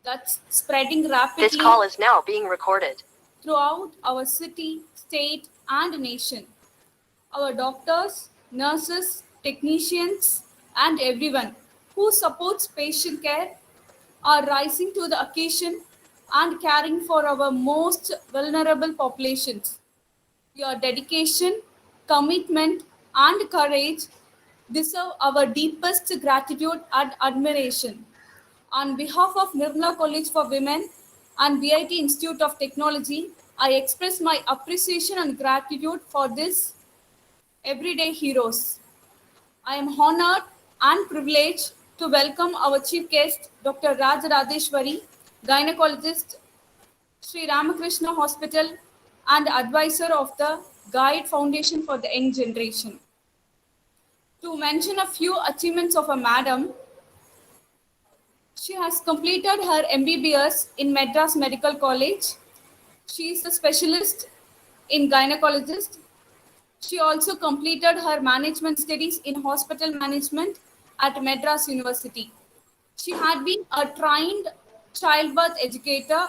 that's spreading rapidly. This call is now being recorded. Throughout our city, state, and nation. Our doctors, nurses, technicians, and everyone who supports patient care are rising to the occasion and caring for our most vulnerable populations. Your dedication, commitment, and courage deserve our deepest gratitude and admiration. On behalf of Nirmala College for Women and VIT Institute of Technology, I express my appreciation and gratitude for these everyday heroes. I am honored and privileged to welcome our chief guest, Dr. Raj Radeshwari, gynecologist, Sri Ramakrishna Hospital, and advisor of the Guide Foundation for the Young Generation. To mention a few achievements of a madam, she has completed her MBBS in Madras Medical College. She is a specialist in gynecologist. She also completed her management studies in hospital management at Madras University. She had been a trained childbirth educator.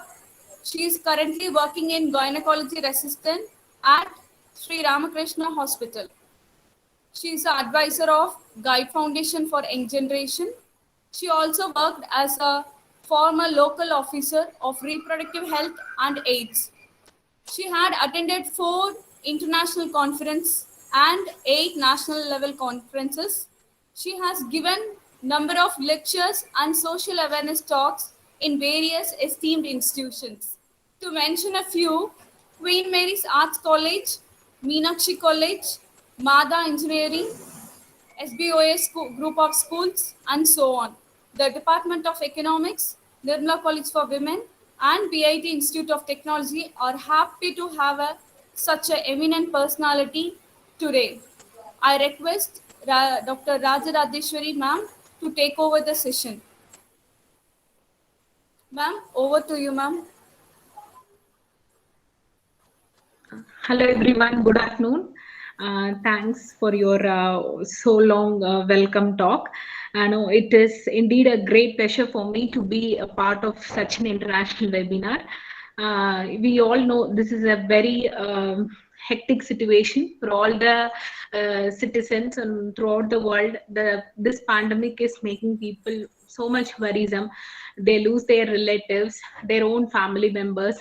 She is currently working in gynecology assistant at Sri Ramakrishna Hospital. She is an advisor of Guide Foundation for Young Generation. She also worked as a former local officer of reproductive health and AIDS. She had attended 4 international conferences and 8 national level conferences. She has given number of lectures and social awareness talks in various esteemed institutions. To mention a few, Queen Mary's Arts College, Meenakshi College, Mada Engineering, SBOA group of schools, and so on. The Department of Economics, Nirmala College for Women, and BIT Institute of Technology are happy to have such an eminent personality today. I request Dr. Rajaradeshwari ma'am to take over the session. Ma'am, over to you, ma'am. Hello everyone, good afternoon. Thanks for your so long welcome talk. I know it is indeed a great pleasure for me to be a part of such an international webinar. We all know this is a very hectic situation for all the citizens and throughout the world. This pandemic is making people so much worrisome. They lose their relatives, their own family members,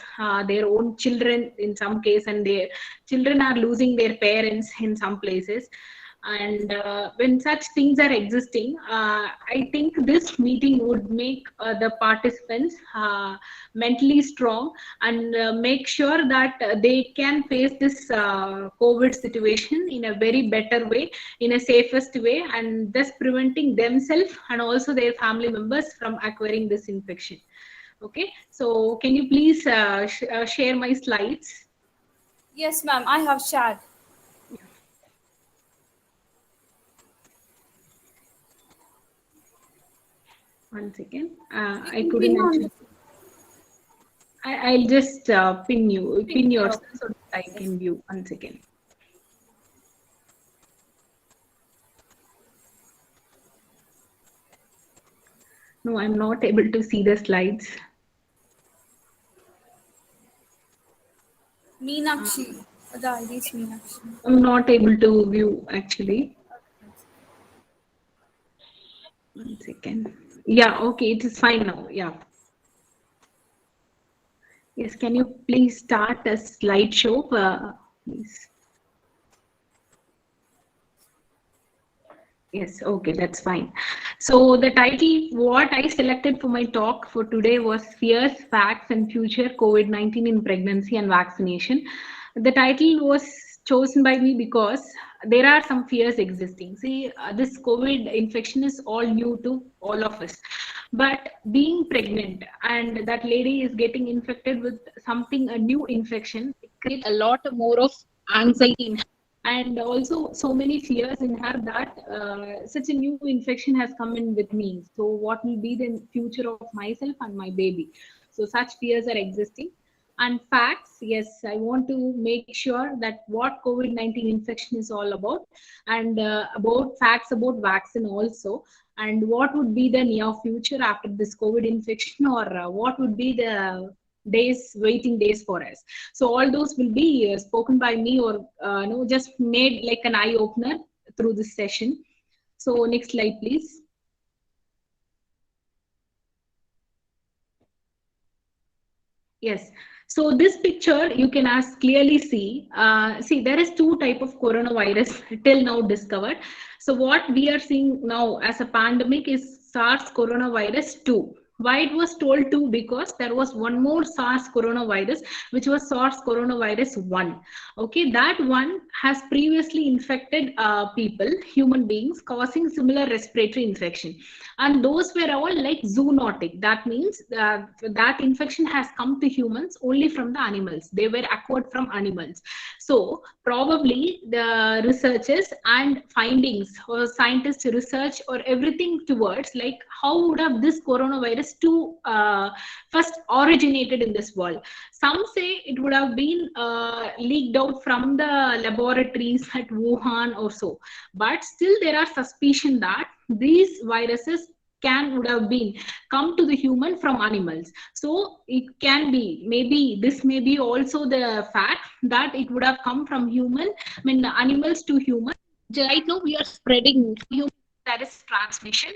their own children in some case, and their children are losing their parents in some places. And when such things are existing, I think this meeting would make the participants mentally strong and make sure that they can face this COVID situation in a very better way, in a safest way, and thus preventing themselves and also their family members from acquiring this infection. Okay, so can you please share my slides? Yes, ma'am, I have shared. One second. I couldn't actually. I'll just pin yourself so that I can view. One second. No, I'm not able to see the slides. Meenakshi. The ID is Meenakshi. I'm not able to view actually. One second. Yeah, okay, it is fine now. Yeah. Yes, can you please start a slideshow, please? Yes, okay, that's fine. So the title, what I selected for my talk for today was Fears, Facts and Future COVID-19 in Pregnancy and Vaccination. The title was chosen by me because there are some fears existing. See, this COVID infection is all new to all of us. But being pregnant and that lady is getting infected with something, a new infection, it creates a lot more of anxiety in her, and also so many fears in her that such a new infection has come in with me. So what will be the future of myself and my baby? So such fears are existing. And facts, yes, I want to make sure that what COVID-19 infection is all about, and about facts about vaccine also. and what would be the near future after this COVID infection, or what would be the waiting days for us. So all those will be spoken by me, or no, just made like an eye opener through this session. So next slide, please. Yes. So this picture you can as clearly see. See, there is two type of coronavirus till now discovered. So what we are seeing now as a pandemic is SARS coronavirus 2. Why it was told 2? Because there was one more SARS coronavirus, which was SARS coronavirus 1. Okay, that one has previously infected people, human beings, causing similar respiratory infection, and those were all like zoonotic. That means that infection has come to humans only from the animals. They were acquired from animals. So probably the researchers and findings, or scientists research or everything towards like how would have this coronavirus to first originated in this world. Some say it would have been leaked out from the laboratories at Wuhan or so, but still there are suspicion that these viruses would have been come to the human from animals. So it can be, maybe this may be also the fact that it would have come from human, I mean animals to human. Right now we are spreading human, that is transmission,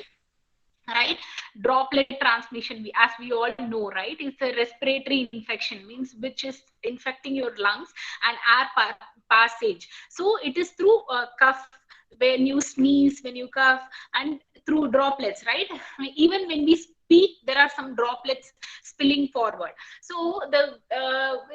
right? Droplet transmission, as we all know, right? It's a respiratory infection, means which is infecting your lungs and air passage. So it is through cough, when you sneeze, when you cough, and through droplets, right? Even when we speak, there are some droplets spilling forward. So the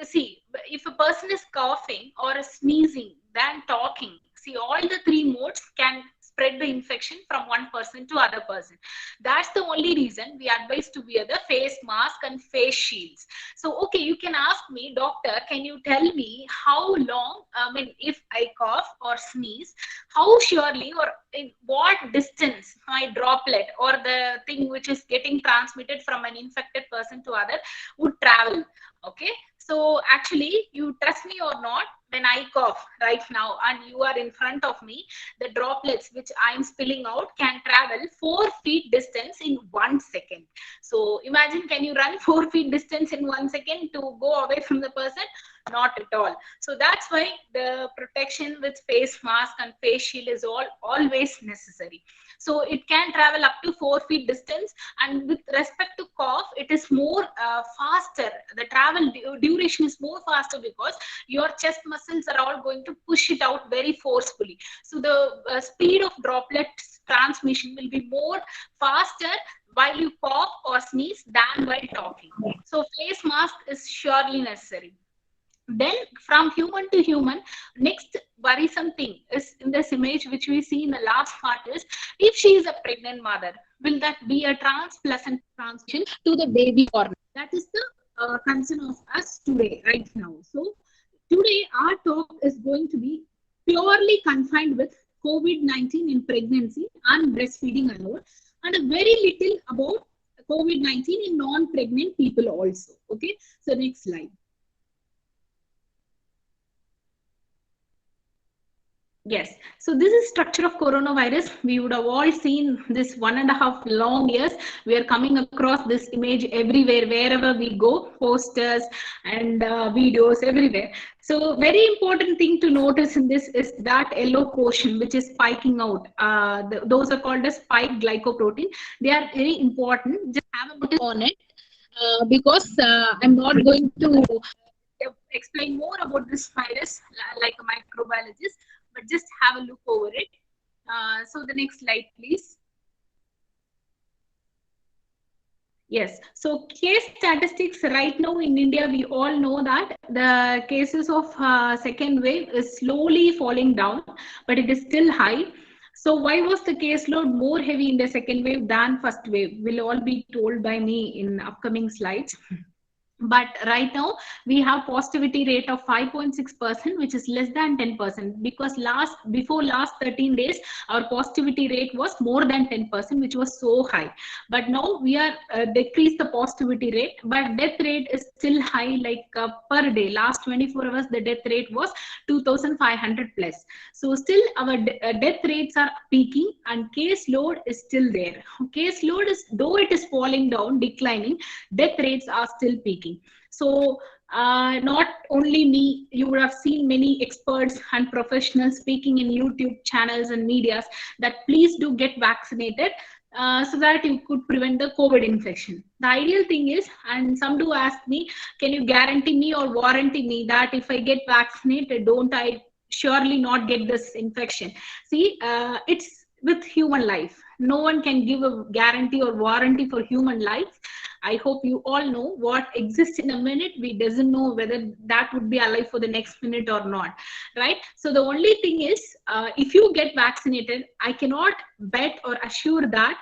see, if a person is coughing or sneezing, then talking, see, all the three modes can spread the infection from one person to other person. That's the only reason we advise to wear the face mask and face shields. So okay, you can ask me, doctor, can you tell me how long, I mean, if I cough or sneeze, how surely or in what distance my droplet or the thing which is getting transmitted from an infected person to other would travel? Okay, so actually, you trust me or not, when I cough right now and you are in front of me, the droplets which I'm spilling out can travel 4 feet distance in 1 second. So imagine, can you run 4 feet distance in 1 second to go away from the person? Not at all. So that's why the protection with face mask and face shield is always necessary. So it can travel up to 4 feet distance, and with respect to cough, it is more faster. The travel duration is more faster because your chest muscles are all going to push it out very forcefully. So the speed of droplet transmission will be more faster while you cough or sneeze than while talking. So face mask is surely necessary. Then from human to human, next worrisome thing is in this image which we see in the last part is, if she is a pregnant mother, will that be a transplacent transmission to the baby or not? That is the concern of us today, right now. So today our talk is going to be purely confined with COVID-19 in pregnancy and breastfeeding alone, and a very little about COVID-19 in non-pregnant people also. Okay, so next slide. Yes. So this is structure of coronavirus. We would have all seen this 1.5 long years. We are coming across this image everywhere, wherever we go, posters and videos everywhere. So very important thing to notice in this is that yellow portion which is spiking out. Those are called as spike glycoprotein. They are very important. Just have a look on it because I'm not going to explain more about this virus like a microbiologist, but just have a look over it. So the next slide, please. Yes, so case statistics right now in India, we all know that the cases of second wave is slowly falling down, but it is still high. So why was the caseload more heavy in the second wave than first wave? Will all be told by me in upcoming slides. But right now we have positivity rate of 5.6%, which is less than 10%, because before last 13 days our positivity rate was more than 10%, which was so high. But now we are decreased the positivity rate, but death rate is still high, like per day, last 24 hours the death rate was 2500 plus. So still our death rates are peaking, and case load is still there. Case load is, though it is falling down, declining, death rates are still peaking. So not only me, you would have seen many experts and professionals speaking in YouTube channels and medias that please do get vaccinated, so that you could prevent the COVID infection. The ideal thing is, and some do ask me, can you guarantee me or warranty me that if I get vaccinated, don't I surely not get this infection? See, it's with human life. No one can give a guarantee or warranty for human life. I hope you all know what exists in a minute, we doesn't know whether that would be alive for the next minute or not, right? So the only thing is, if you get vaccinated, I cannot bet or assure that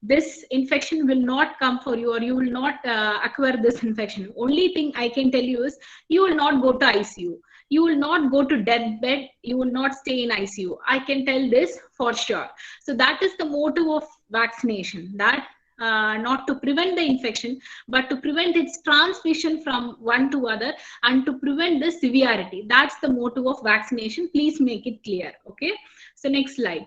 this infection will not come for you, or you will not acquire this infection. Only thing I can tell you is, you will not go to ICU. You will not go to deathbed. You will not stay in ICU. I can tell this for sure. So that is the motive of vaccination, that not to prevent the infection, but to prevent its transmission from one to other, and to prevent the severity. That's the motive of vaccination. Please make it clear. Okay. So next slide.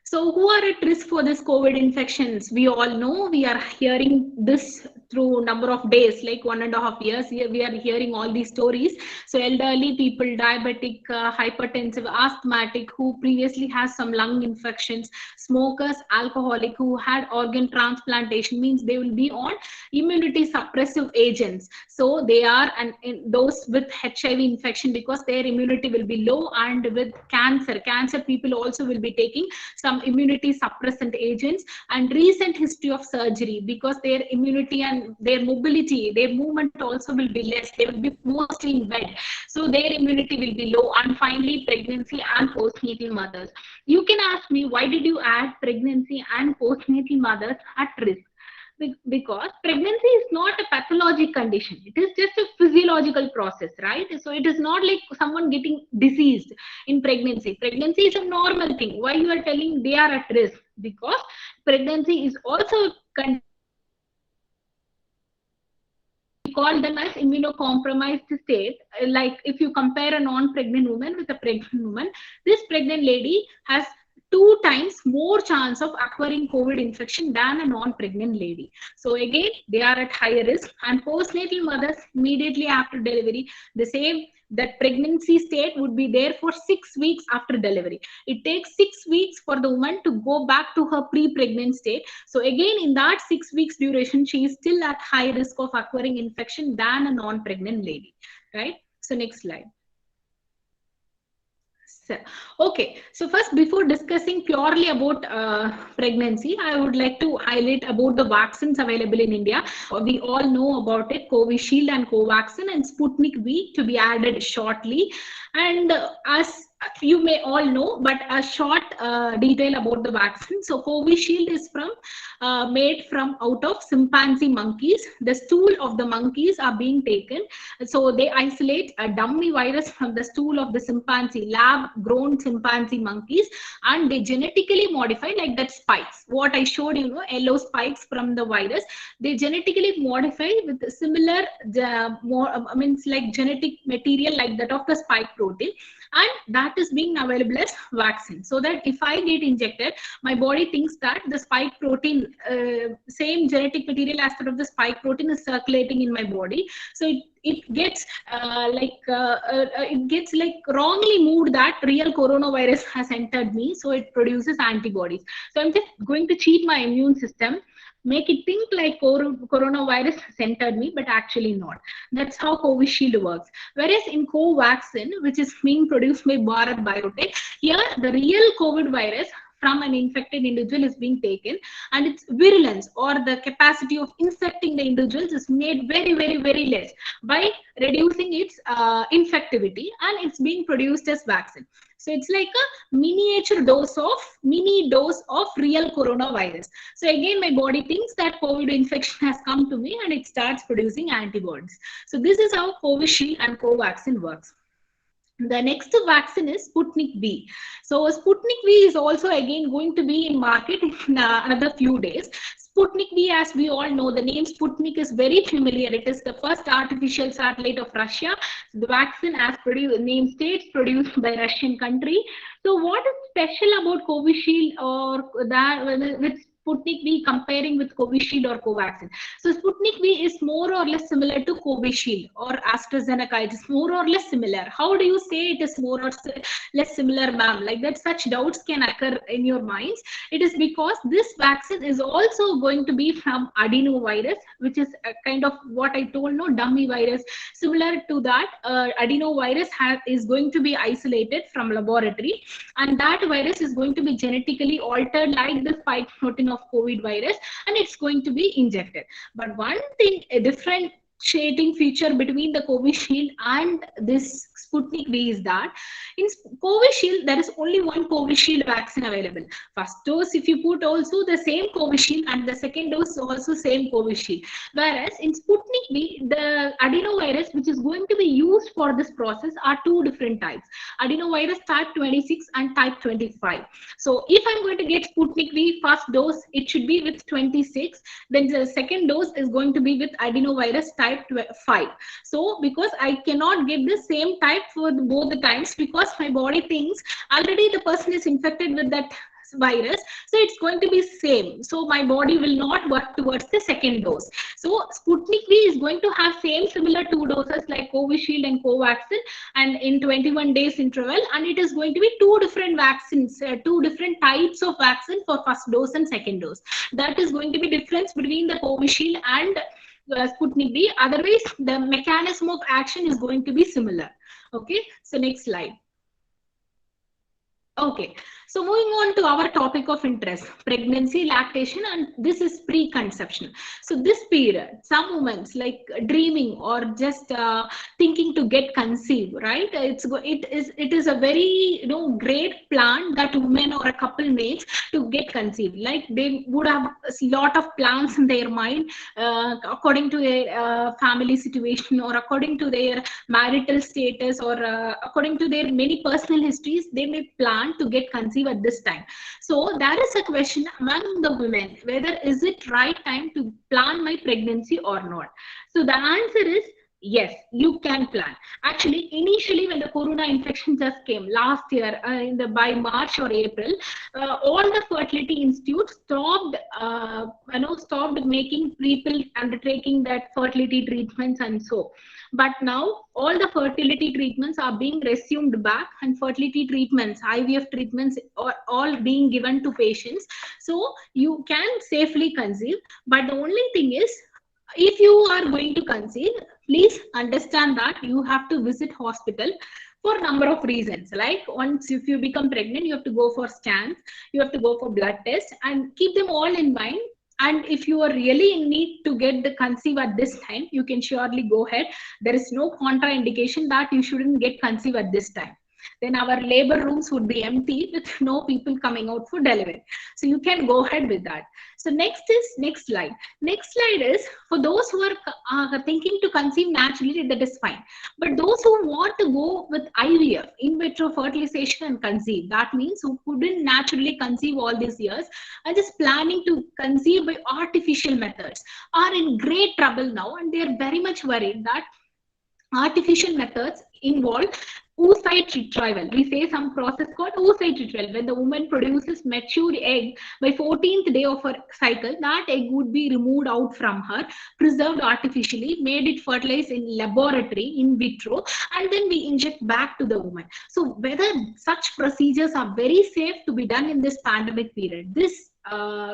So who are at risk for this COVID infections? We all know, we are hearing this through number of days, like 1.5 years. We are hearing all these stories. So elderly people, diabetic, hypertensive, asthmatic, who previously has some lung infections, smokers, alcoholic, who had organ transplantation, means they will be on immunity suppressive agents. So they are, and those with HIV infection, because their immunity will be low, and with cancer people also will be taking some immunity suppressant agents, and recent history of surgery, because their immunity and their mobility, their movement also will be less. They will be mostly in bed, so their immunity will be low. And finally, pregnancy and postnatal mothers. You can ask me, why did you add pregnancy and postnatal mothers at risk? Because pregnancy is not a pathologic condition. It is just a physiological process, right? So it is not like someone getting diseased in pregnancy. Pregnancy is a normal thing. Why you are telling they are at risk? Because pregnancy is also we call them as immunocompromised state. Like if you compare a non-pregnant woman with a pregnant woman, this pregnant lady has 2 times more chance of acquiring COVID infection than a non-pregnant lady. So again, they are at higher risk. And postnatal mothers, immediately after delivery, the same, that pregnancy state would be there for 6 weeks after delivery. It takes 6 weeks for the woman to go back to her pre-pregnant state. So again, in that 6 weeks duration, she is still at high risk of acquiring infection than a non-pregnant lady, right? So next slide. Okay, so first, before discussing purely about pregnancy, I would like to highlight about the vaccines available in India. We all know about it, Covishield and Covaxin, and Sputnik V to be added shortly. And as you may all know, but a short detail about the vaccine. So Covishield is made from out of chimpanzee monkeys. The stool of the monkeys are being taken. So they isolate a dummy virus from the stool of the chimpanzee, lab grown chimpanzee monkeys, and they genetically modify, like that spikes. What I showed you, yellow spikes from the virus, they genetically modify with similar, like genetic material like that of the spike protein. And that is being available as vaccine, so that if I get injected, my body thinks that the spike protein, same genetic material as that of the spike protein, is circulating in my body. So it gets wrongly moved that real coronavirus has entered me, so it produces antibodies. So I'm just going to cheat my immune system, make it think like coronavirus has entered me, but actually not. That's how Covishield works. Whereas in Covaxin, which is being produced by Bharat Biotech, here the real COVID virus from an infected individual is being taken, and its virulence or the capacity of infecting the individuals is made very, very, very less by reducing its infectivity, and it's being produced as vaccine. So it's like a mini dose of real coronavirus. So again, my body thinks that COVID infection has come to me and it starts producing antibodies. So this is how Covishield and Covaxin works. The next vaccine is Sputnik V. So Sputnik V is also again going to be in market in another few days. Sputnik V, as we all know, the name Sputnik is very familiar. It is the first artificial satellite of Russia. The vaccine, as name states, produced by Russian country. So what is special about Covishield or that with Sputnik V comparing with Covishield or Covaxin? So Sputnik V is more or less similar to Covishield or AstraZeneca. It is more or less similar. How do you say it is more or less similar, ma'am? Like that, such doubts can occur in your minds. It is because this vaccine is also going to be from adenovirus, which is a kind of what I told, no, dummy virus. Similar to that, adenovirus is going to be isolated from laboratory, and that virus is going to be genetically altered like the spike protein of COVID virus, and it's going to be injected. But one thing, a differentiating feature between the Covishield and this Sputnik V is that in Covishield, there is only one Covishield vaccine available. First dose, if you put also the same Covishield, and the second dose also same Covishield. Whereas in Sputnik V, the adenovirus which is going to be used for this process are two different types: adenovirus type 26 and type 25. So if I'm going to get Sputnik V first dose, it should be with 26. Then the second dose is going to be with adenovirus type 5. So because I cannot get the same type for both the times, because my body thinks already the person is infected with that virus, so it's going to be same, so my body will not work towards the second dose. So Sputnik V is going to have same similar two doses like Covishield and Covaxin, and in 21 days interval, and it is going to be two different vaccines, two different types of vaccine for first dose and second dose. That is going to be difference between the Covishield and Sputnik V. Otherwise, the mechanism of action is going to be similar. Okay, so next slide. Okay, so moving on to our topic of interest, pregnancy, lactation, and this is pre-conception. So this period, some women like dreaming or just thinking to get conceived, right? It is a very great plan that women or a couple makes to get conceived. Like they would have a lot of plans in their mind according to their family situation, or according to their marital status, or according to their many personal histories. They may plan to get conceived at this time. So there is a question among the women whether is it right time to plan my pregnancy or not. So the answer is yes, you can plan. Actually, initially when the corona infection just came last year, by March or April, all the fertility institutes stopped making people undertaking that fertility treatments and so. But now all the fertility treatments are being resumed back, and fertility treatments, IVF treatments, are all being given to patients. So you can safely conceive. But the only thing is, if you are going to conceive, please understand that you have to visit hospital for a number of reasons. Like once if you become pregnant, you have to go for scans, you have to go for blood tests, and keep them all in mind. And if you are really in need to get the conceive at this time, you can surely go ahead. There is no contraindication that you shouldn't get conceive at this time. Then our labor rooms would be empty with no people coming out for delivery. So you can go ahead with that. So next slide. Next slide is for those who are thinking to conceive naturally, that is fine. But those who want to go with IVF, in vitro fertilization, and conceive, that means who couldn't naturally conceive all these years and just planning to conceive by artificial methods, are in great trouble now, and they are very much worried that artificial methods involve oocyte retrieval. We say some process called oocyte retrieval. When the woman produces mature egg, by 14th day of her cycle, that egg would be removed out from her, preserved artificially, made it fertilized in laboratory, in vitro, and then we inject back to the woman. So whether such procedures are very safe to be done in this pandemic period, this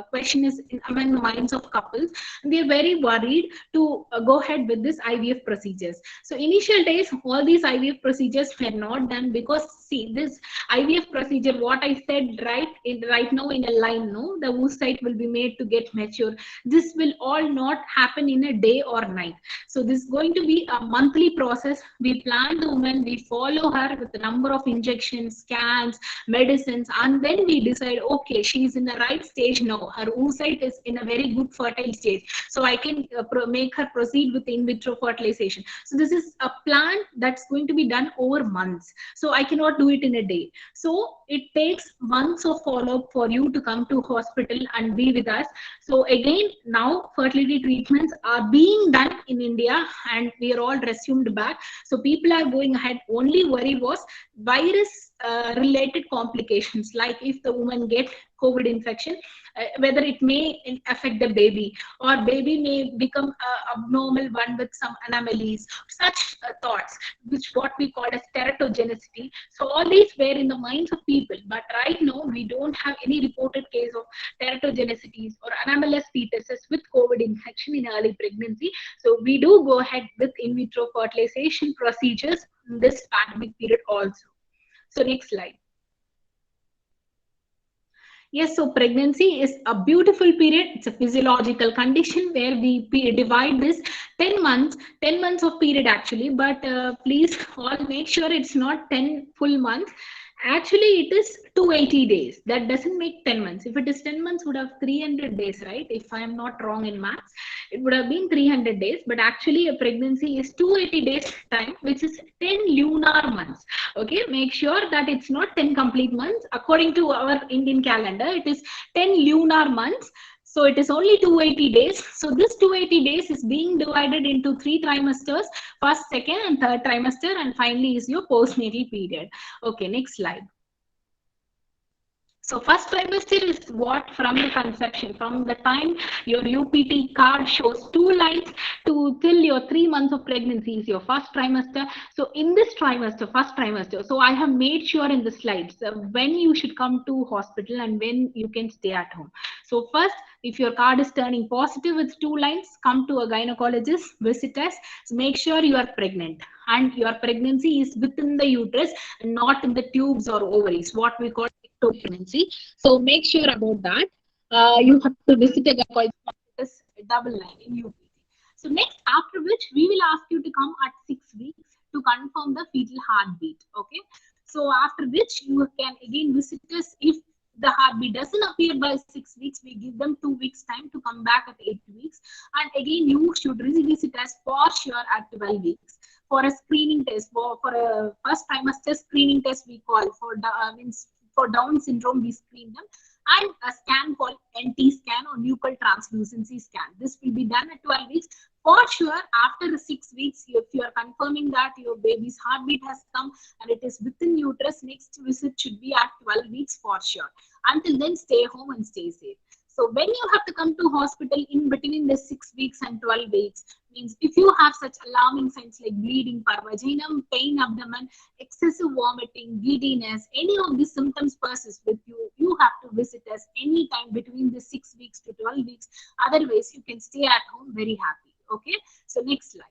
question is among the minds of couples, and they are very worried to go ahead with this IVF procedures. So initial days, all these IVF procedures were not done because See this IVF procedure, what I said right now in a line, no, the oocyte will be made to get mature. This will all not happen in a day or night. So this is going to be a monthly process. We plan the woman, we follow her with the number of injections, scans, medicines, and then we decide, okay, she is in the right stage now. Her oocyte is in a very good fertile stage. So I can make her proceed with in vitro fertilization. So this is a plan that's going to be done over months. So I cannot do it in a day. So it takes months of follow-up for you to come to hospital and be with us. So again, now fertility treatments are being done in India and we are all resumed back. So people are going ahead. Only worry was virus related complications, like if the woman get COVID infection, whether it may affect the baby, or baby may become abnormal one with some anomalies, such thoughts, which what we call as teratogenicity. So all these were in the minds of people, but right now we don't have any reported case of teratogenicities or anomalous fetuses with COVID infection in early pregnancy. So we do go ahead with in vitro fertilization procedures in this pandemic period also. So next slide. Yes, so pregnancy is a beautiful period. It's a physiological condition where we divide this 10 months of period actually, but please all make sure it's not 10 full months. Actually, it is 280 days. That doesn't make 10 months. If it is 10 months, would have 300 days, right? If I am not wrong in maths, it would have been 300 days. But actually, a pregnancy is 280 days time, which is 10 lunar months. Okay, make sure that it's not 10 complete months. According to our Indian calendar, it is 10 lunar months. So it is only 280 days. So this 280 days is being divided into 3 trimesters, first, second, and third trimester, and finally is your postnatal period. Okay, next slide. So first trimester is what from the conception, from the time your UPT card shows 2 lines to till your 3 months of pregnancy is your first trimester. So in this trimester, first trimester, so I have made sure in the slides when you should come to hospital and when you can stay at home. So first, if your card is turning positive with 2 lines, come to a gynecologist, visit us, so make sure you are pregnant and your pregnancy is within the uterus and not in the tubes or ovaries, what we call pregnancy. So make sure about that. You have to visit a gynecologist, double line in UPT. So next, after which we will ask you to come at 6 weeks to confirm the fetal heartbeat. Okay. So after which you can again visit us. If the heartbeat doesn't appear by 6 weeks, we give them 2 weeks time to come back at 8 weeks. And again, you should visit us for sure at 12 weeks for a screening test, for a first trimester screening test we call for Down syndrome, we screen them, and a scan called NT scan or nuchal translucency scan. This will be done at 12 weeks. For sure, after the 6 weeks, if you are confirming that your baby's heartbeat has come and it is within uterus, next visit should be at 12 weeks for sure. Until then, stay home and stay safe. So when you have to come to hospital in between the 6 weeks and 12 weeks, means if you have such alarming signs like bleeding per vaginum, pain abdomen, excessive vomiting, giddiness, any of these symptoms persist with you, you have to visit us anytime between the 6 weeks to 12 weeks. Otherwise, you can stay at home very happy. Okay, so next slide.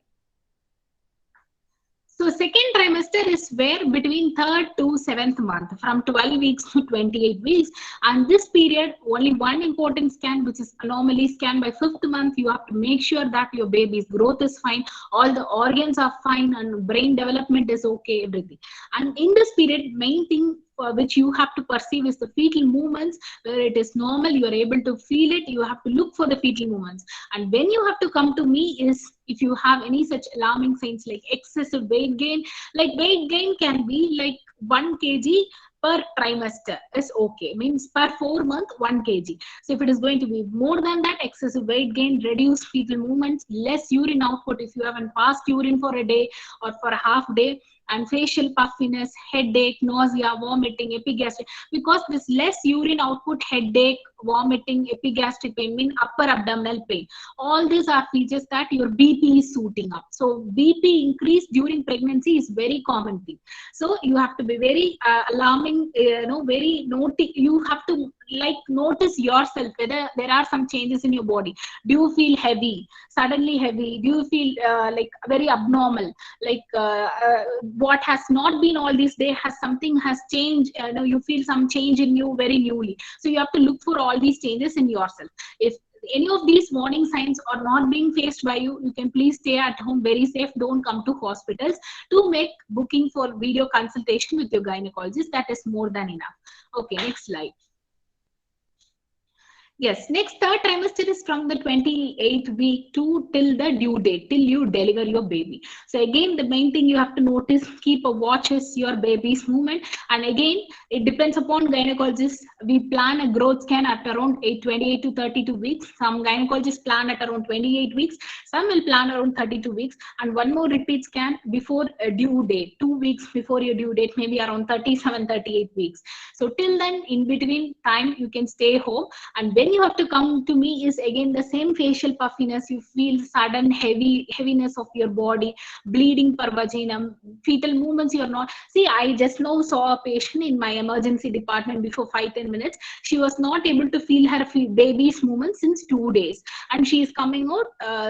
So second trimester is where between 3rd to 7th month, from 12 weeks to 28 weeks. And this period, only one important scan, which is anomaly scan by 5th month. You have to make sure that your baby's growth is fine, all the organs are fine, and brain development is okay, everything. And in this period, main thing which you have to perceive is the fetal movements. Where it is normal, you are able to feel it, you have to look for the fetal movements. And when you have to come to me is if you have any such alarming signs like excessive weight gain. Like weight gain can be like 1 kg per trimester is okay, means per 4 month 1 kg. So if it is going to be more than that, excessive weight gain, reduced fetal movements, less urine output if you haven't passed urine for a day or for a half day, and facial puffiness, headache, nausea, vomiting, epigastric. Because this less urine output, headache, vomiting, epigastric pain mean upper abdominal pain. All these are features that your BP is shooting up. So BP increase during pregnancy is very common thing. So you have to be very alarming being very you have to like notice yourself whether there are some changes in your body. Do you feel heavy, suddenly heavy? Do you feel like very abnormal, like what has not been all these day, has something has changed, you feel some change in you very newly? So you have to look for all these changes in yourself. If any of these warning signs are not being faced by you, you can please stay at home very safe. Don't come to hospitals to make booking for video consultation with your gynecologist. That is more than enough. Okay, next slide. Yes, next third trimester is from the 28th week to till the due date, till you deliver your baby. So again, the main thing you have to notice, keep a watch is your baby's movement. And again, it depends upon gynecologists. We plan a growth scan at around 28 to 32 weeks. Some gynecologists plan at around 28 weeks. Some will plan around 32 weeks. And one more repeat scan before a due date, 2 weeks before your due date, maybe around 37, 38 weeks. So till then, in between time, you can stay home. And when you have to come to me is again the same facial puffiness. You feel sudden heaviness of your body, bleeding per vaginum, fetal movements. You're not. See, I just now saw a patient in my emergency department before 5-10 minutes. She was not able to feel her baby's movements since 2 days, and she is coming out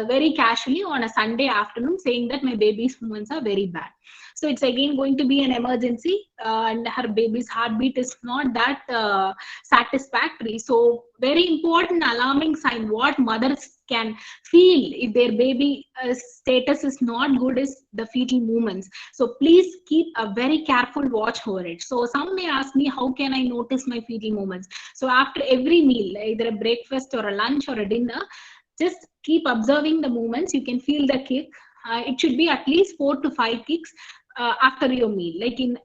very casually on a Sunday afternoon saying that my baby's movements are very bad. So it's again going to be an emergency, and her baby's heartbeat is not that satisfactory. So very important alarming sign what mothers can feel if their baby status is not good is the fetal movements. So please keep a very careful watch over it. So some may ask me, how can I notice my fetal movements? So after every meal, either a breakfast or a lunch or a dinner, just keep observing the movements. You can feel the kick. It should be at least 4 to 5 kicks after your meal. Like in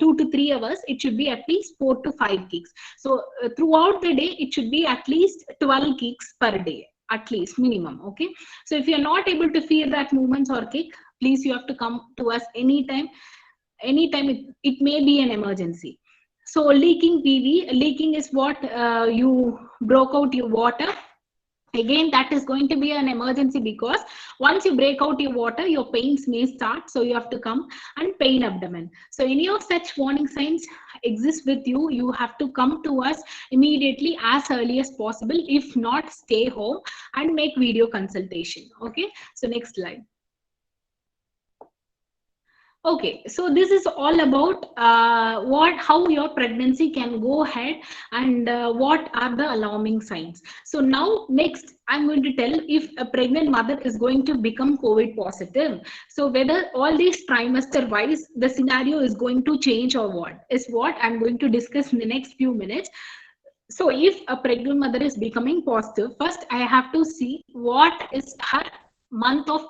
2 to 3 hours, it should be at least 4 to 5 kicks. So throughout the day, it should be at least 12 kicks per day, at least minimum. Okay. So if you're not able to feel that movements or kick, please, you have to come to us anytime. Anytime it may be an emergency. So leaking PV, leaking is what you broke out your water. Again, that is going to be an emergency, because once you break out your water, your pains may start. So you have to come, and pain abdomen. So any of such warning signs exist with you, you have to come to us immediately as early as possible. If not, stay home and make video consultation. Okay. So next slide. Okay, so this is all about how your pregnancy can go ahead, and what are the alarming signs. So now next, I'm going to tell if a pregnant mother is going to become COVID positive. So whether all these trimester wise, the scenario is going to change or what is what I'm going to discuss in the next few minutes. So if a pregnant mother is becoming positive, first I have to see what is her month of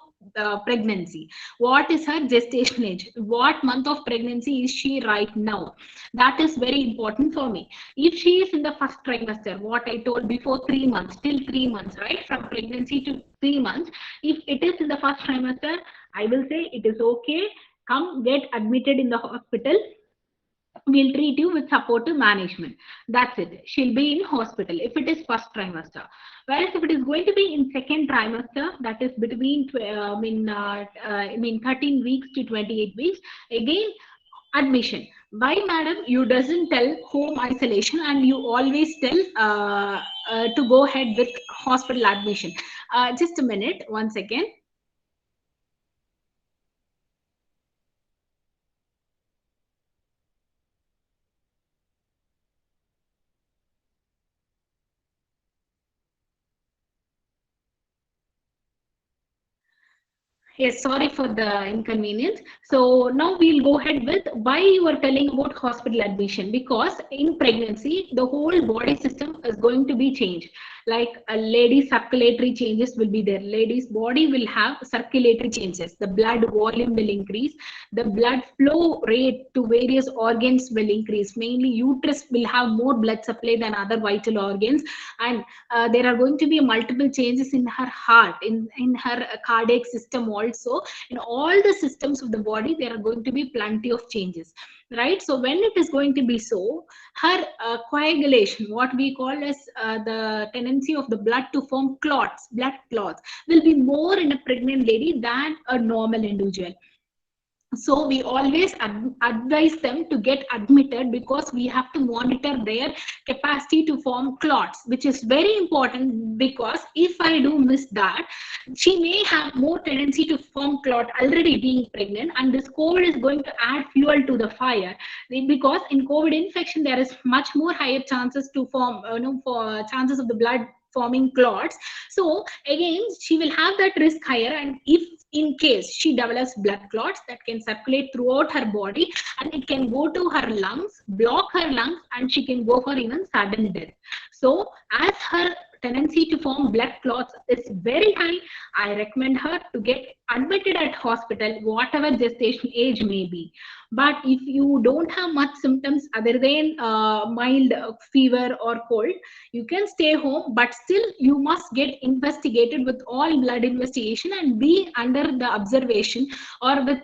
pregnancy, what is her gestation age, what month of pregnancy is she right now. That is very important for me. If she is in the first trimester, what I told before, 3 months, till 3 months, right, from pregnancy to 3 months, if it is in the first trimester, I will say it is okay, come get admitted in the hospital. We'll treat you with supportive management. That's it. She'll be in hospital if it is first trimester. Whereas if it is going to be in second trimester, that is between 13 weeks to 28 weeks, again admission. Why, madam, you doesn't tell home isolation and you always tell to go ahead with hospital admission? Just a minute, 1 second. Yes, sorry for the inconvenience. So now we'll go ahead with why you are telling about hospital admission, because in pregnancy, the whole body system is going to be changed. Like a lady's circulatory changes will be there. Lady's body will have circulatory changes. The blood volume will increase. The blood flow rate to various organs will increase. Mainly uterus will have more blood supply than other vital organs. And there are going to be multiple changes in her heart, in her cardiac system also. In all the systems of the body, there are going to be plenty of changes, right? So when it is going to be so, her coagulation, what we call as the tendency of the blood to form clots, blood clots, will be more in a pregnant lady than a normal individual. So we always advise them to get admitted, because we have to monitor their capacity to form clots, which is very important, because if I do miss that, she may have more tendency to form clot already being pregnant, and this COVID is going to add fuel to the fire, because in COVID infection there is much more higher chances to form, for chances of the blood forming clots. So again, she will have that risk higher, and if in case she develops blood clots, that can circulate throughout her body, and it can go to her lungs, block her lungs, and she can go for even sudden death. So as her tendency to form blood clots is very high, I recommend her to get admitted at hospital, whatever gestation age may be. But if you don't have much symptoms other than mild fever or cold, you can stay home, but still you must get investigated with all blood investigation and be under the observation, or with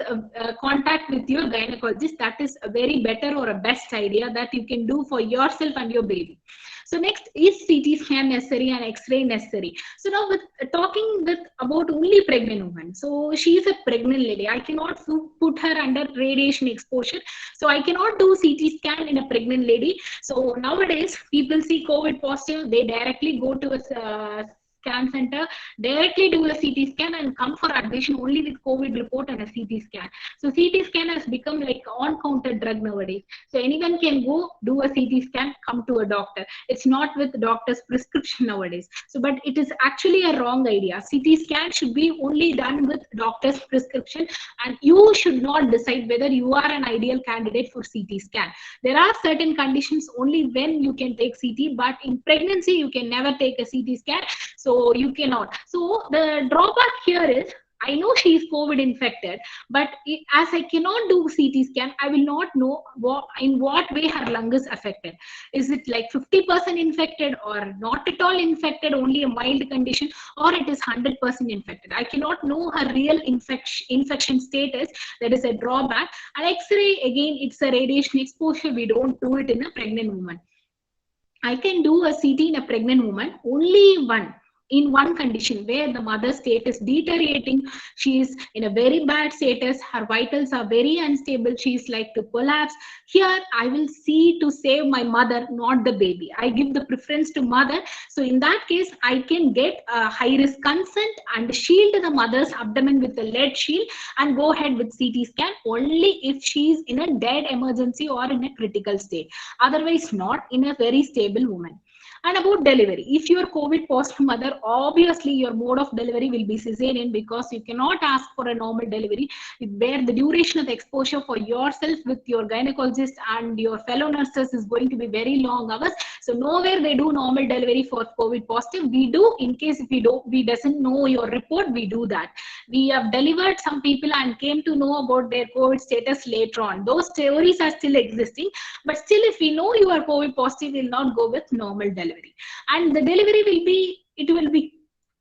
contact with your gynecologist. That is a very better or a best idea that you can do for yourself and your baby. So next, is CT scan necessary and X-ray necessary? So now, with talking with about only pregnant women, so she is a pregnant lady, I cannot put her under radiation exposure, so I cannot do CT scan in a pregnant lady. So nowadays people see COVID positive, they directly go to a scan center, directly do a CT scan and come for admission only with COVID report and a CT scan. So CT scan has become like on counter drug nowadays. So anyone can go do a CT scan, come to a doctor. It's not with doctor's prescription nowadays. So, but it is actually a wrong idea. CT scan should be only done with doctor's prescription, and you should not decide whether you are an ideal candidate for CT scan. There are certain conditions only when you can take CT, but in pregnancy you can never take a CT scan, so you cannot. So the drawback here is, I know she is COVID infected, but as I cannot do CT scan, I will not know in what way her lung is affected. Is it like 50% infected, or not at all infected, only a mild condition, or it is 100% infected? I cannot know her real infection status. That is a drawback. And X-ray, again, it's a radiation exposure. We don't do it in a pregnant woman. I can do a CT in a pregnant woman only in one condition, where the mother's state is deteriorating. She is in a very bad status, her vitals are very unstable, she is like to collapse. Here I will see to save my mother, not the baby. I give the preference to mother. So in that case, I can get a high risk consent and shield the mother's abdomen with a lead shield and go ahead with CT scan only if she is in a dead emergency or in a critical state, otherwise not in a very stable woman. And about delivery, if you are COVID positive mother, obviously your mode of delivery will be cesarean, because you cannot ask for a normal delivery where the duration of exposure for yourself with your gynecologist and your fellow nurses is going to be very long hours. So nowhere they do normal delivery for COVID positive. We do, in case if we doesn't know your report, we do that. We have delivered some people and came to know about their COVID status later on. Those theories are still existing, but still if we know you are COVID positive, we will not go with normal delivery. And the delivery will be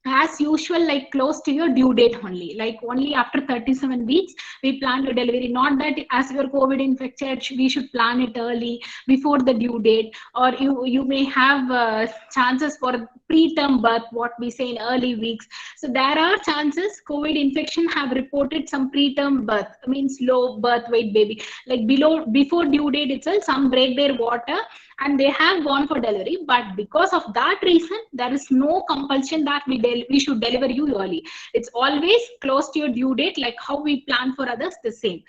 as usual, like close to your due date only, like only after 37 weeks we plan your delivery. Not that as you're COVID infected we should plan it early before the due date, or you may have chances for preterm birth, what we say in early weeks. So there are chances COVID infection have reported some preterm birth, means low birth weight baby, like before due date itself, some break their water and they have gone for delivery. But because of that reason, there is no compulsion that we should deliver you early. It's always close to your due date, like how we plan for others, the same.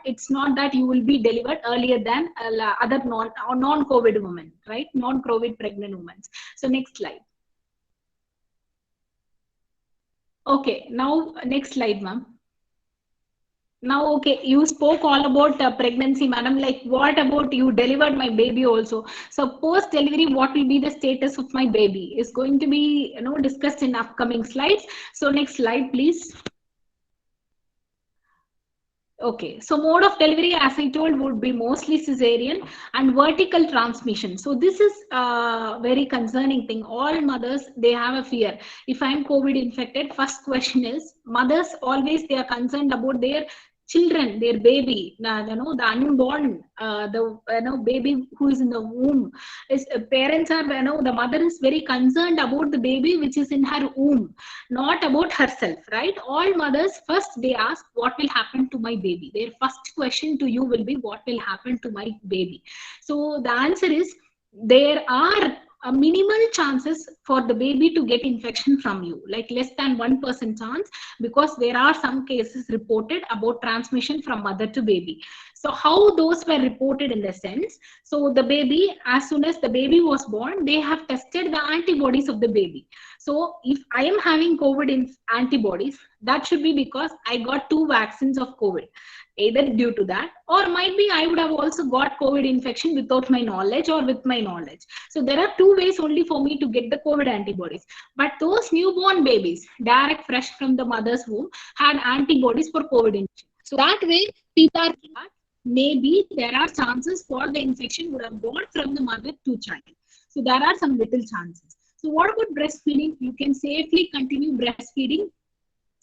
It's not that you will be delivered earlier than other non-COVID women, right? Non-COVID pregnant women. So next slide. Okay, now next slide, ma'am. Now, okay, you spoke all about pregnancy, madam. Like, what about you delivered my baby also? So post delivery, what will be the status of my baby is going to be discussed in upcoming slides. So next slide, please. Okay, so mode of delivery, as I told, would be mostly cesarean and vertical transmission. So this is a very concerning thing. All mothers, they have a fear. If I'm COVID infected, first question is, mothers always, they are concerned about their children, their baby, the unborn, the baby who is in the womb, is parents are, the mother is very concerned about the baby which is in her womb, not about herself, right? All mothers first they ask what will happen to my baby. Their first question to you will be what will happen to my baby. So the answer is there are a minimal chances for the baby to get infection from you, like less than 1% chance, because there are some cases reported about transmission from mother to baby. So how those were reported in the sense, so the baby, as soon as the baby was born, they have tested the antibodies of the baby. So if I am having COVID in antibodies, that should be because I got 2 vaccines of COVID, either due to that, or might be I would have also got COVID infection without my knowledge or with my knowledge. So there are 2 ways only for me to get the COVID antibodies. But those newborn babies, direct fresh from the mother's womb, had antibodies for COVID infection. So that way, people are maybe there are chances for the infection would have gone from the mother to child. So there are some little chances. So what about breastfeeding? You can safely continue breastfeeding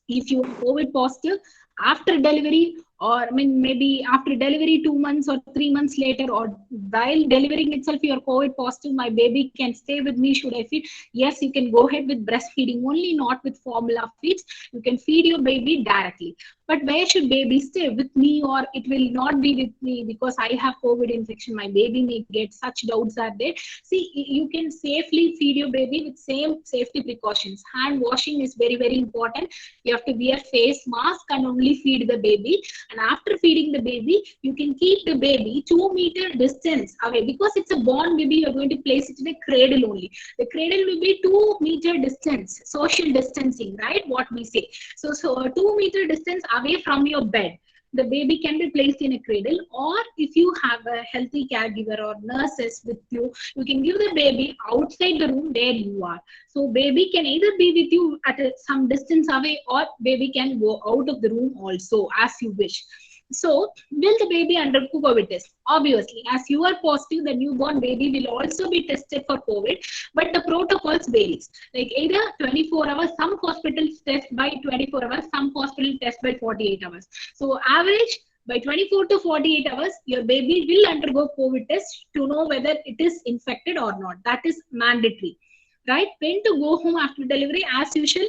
if you are COVID positive after delivery, or I mean maybe after delivery 2 months or 3 months later, or while delivering itself you are COVID positive, my baby can stay with me, should I feed? Yes, you can go ahead with breastfeeding only, not with formula feeds. You can feed your baby directly. But where should baby stay? With me, or it will not be with me because I have COVID infection, my baby may get, such doubts are there. See, you can safely feed your baby with same safety precautions. Hand washing is very, very important. You have to wear face mask and only feed the baby. And after feeding the baby, you can keep the baby 2-meter distance away, because it's a born baby. You're going to place it in a cradle only. The cradle will be 2-meter distance, social distancing, right? What we say. So a 2-meter distance away from your bed. The baby can be placed in a cradle, or if you have a healthy caregiver or nurses with you, you can give the baby outside the room where you are. So baby can either be with you at some distance away, or baby can go out of the room also, as you wish. So, will the baby undergo COVID test? Obviously, as you are positive, the newborn baby will also be tested for COVID, but the protocols varies. Like either 24 hours, some hospitals test by 24 hours, some hospitals test by 48 hours. So, average by 24 to 48 hours, your baby will undergo COVID test to know whether it is infected or not. That is mandatory, right? When to go home after delivery? As usual,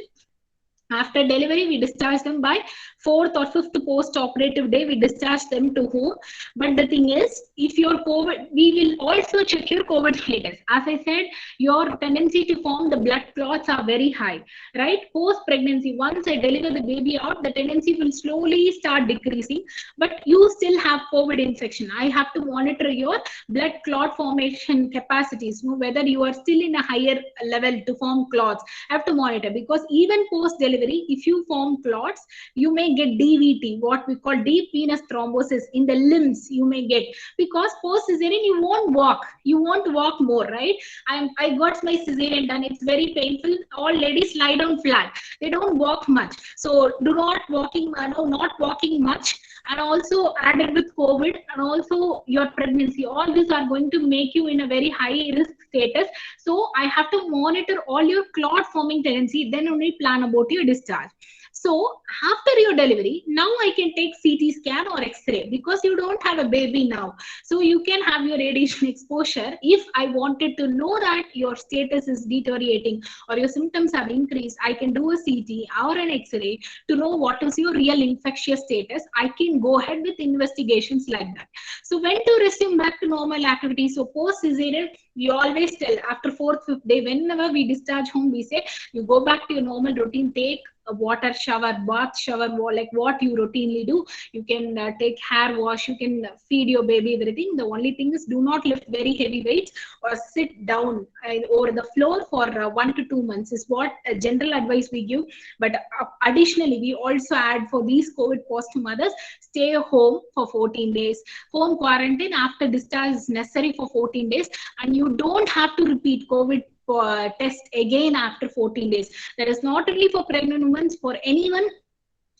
after delivery, we discharge them by 4th or 5th post-operative day. We discharge them to home. But the thing is, if your COVID, we will also check your COVID status. As I said, your tendency to form the blood clots are very high, right? Post-pregnancy, once I deliver the baby out, the tendency will slowly start decreasing. But you still have COVID infection. I have to monitor your blood clot formation capacities, whether you are still in a higher level to form clots. I have to monitor, because even post-delivery, if you form clots, you may get DVT, what we call deep venous thrombosis in the limbs. You may get, because post cesarean you won't walk more, right? I got my cesarean done, it's very painful. All ladies lie down flat, they don't walk much. So do not walking, not walking much, and also added with COVID and also your pregnancy, all these are going to make you in a very high risk status. So I have to monitor all your clot forming tendency, then only plan about your discharge. So after your delivery, now I can take CT scan or X-ray, because you don't have a baby now. So you can have your radiation exposure. If I wanted to know that your status is deteriorating or your symptoms have increased, I can do a CT or an X-ray to know what is your real infectious status. I can go ahead with investigations like that. So when to resume back to normal activity? So post cesarean, we always tell after 4th, 5th day, whenever we discharge home, we say you go back to your normal routine, take a water shower, bath shower, like what you routinely do. You can take hair wash, you can feed your baby, everything. The only thing is, do not lift very heavy weights or sit down over the floor for 1 to 2 months is what general advice we give. But additionally, we also add for these COVID positive mothers, stay home for 14 days. Home quarantine after discharge is necessary for 14 days, and you don't have to repeat COVID test again after 14 days. That is not only for pregnant women, for anyone.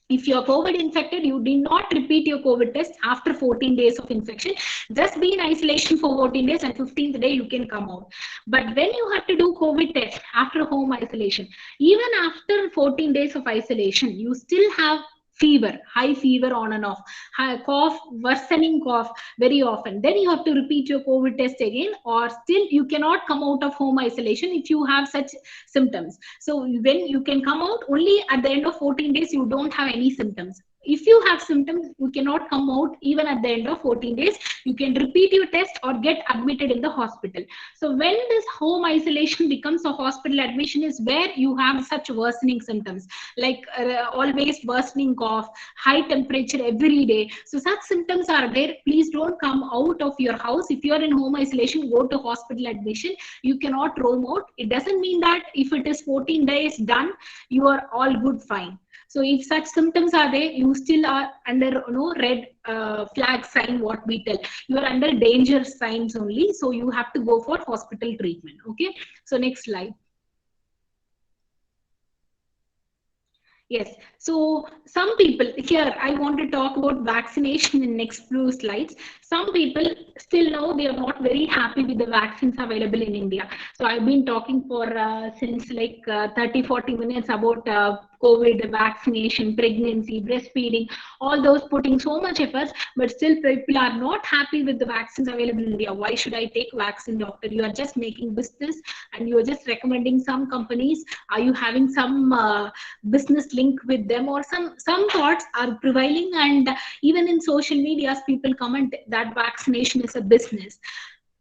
If you're COVID infected, you did not repeat your COVID test after 14 days of infection. Just be in isolation for 14 days, and 15th day you can come out. But when you have to do COVID test after home isolation, even after 14 days of isolation, you still have fever, high fever on and off, high cough, worsening cough very often, then you have to repeat your COVID test again, or still you cannot come out of home isolation if you have such symptoms. So when you can come out only at the end of 14 days, you don't have any symptoms. If you have symptoms, you cannot come out even at the end of 14 days. You can repeat your test or get admitted in the hospital. So when this home isolation becomes a hospital admission is where you have such worsening symptoms, like always worsening cough, high temperature every day. So such symptoms are there. Please don't come out of your house. If you are in home isolation, go to hospital admission. You cannot roam out. It doesn't mean that if it is 14 days done, you are all good, fine. So if such symptoms are there, you still are under red flag sign, what we tell. You are under danger signs only. So you have to go for hospital treatment. Okay. So next slide. Yes. So some people here, I want to talk about vaccination in next few slides. Some people still know they are not very happy with the vaccines available in India. So I've been talking for since like 30-40 minutes about COVID, vaccination, pregnancy, breastfeeding, all those putting so much efforts, but still people are not happy with the vaccines available in India. Why should I take vaccine, doctor? You are just making business and you are just recommending some companies. Are you having some business link with them, or some thoughts are prevailing? And even in social media, people comment that vaccination is a business.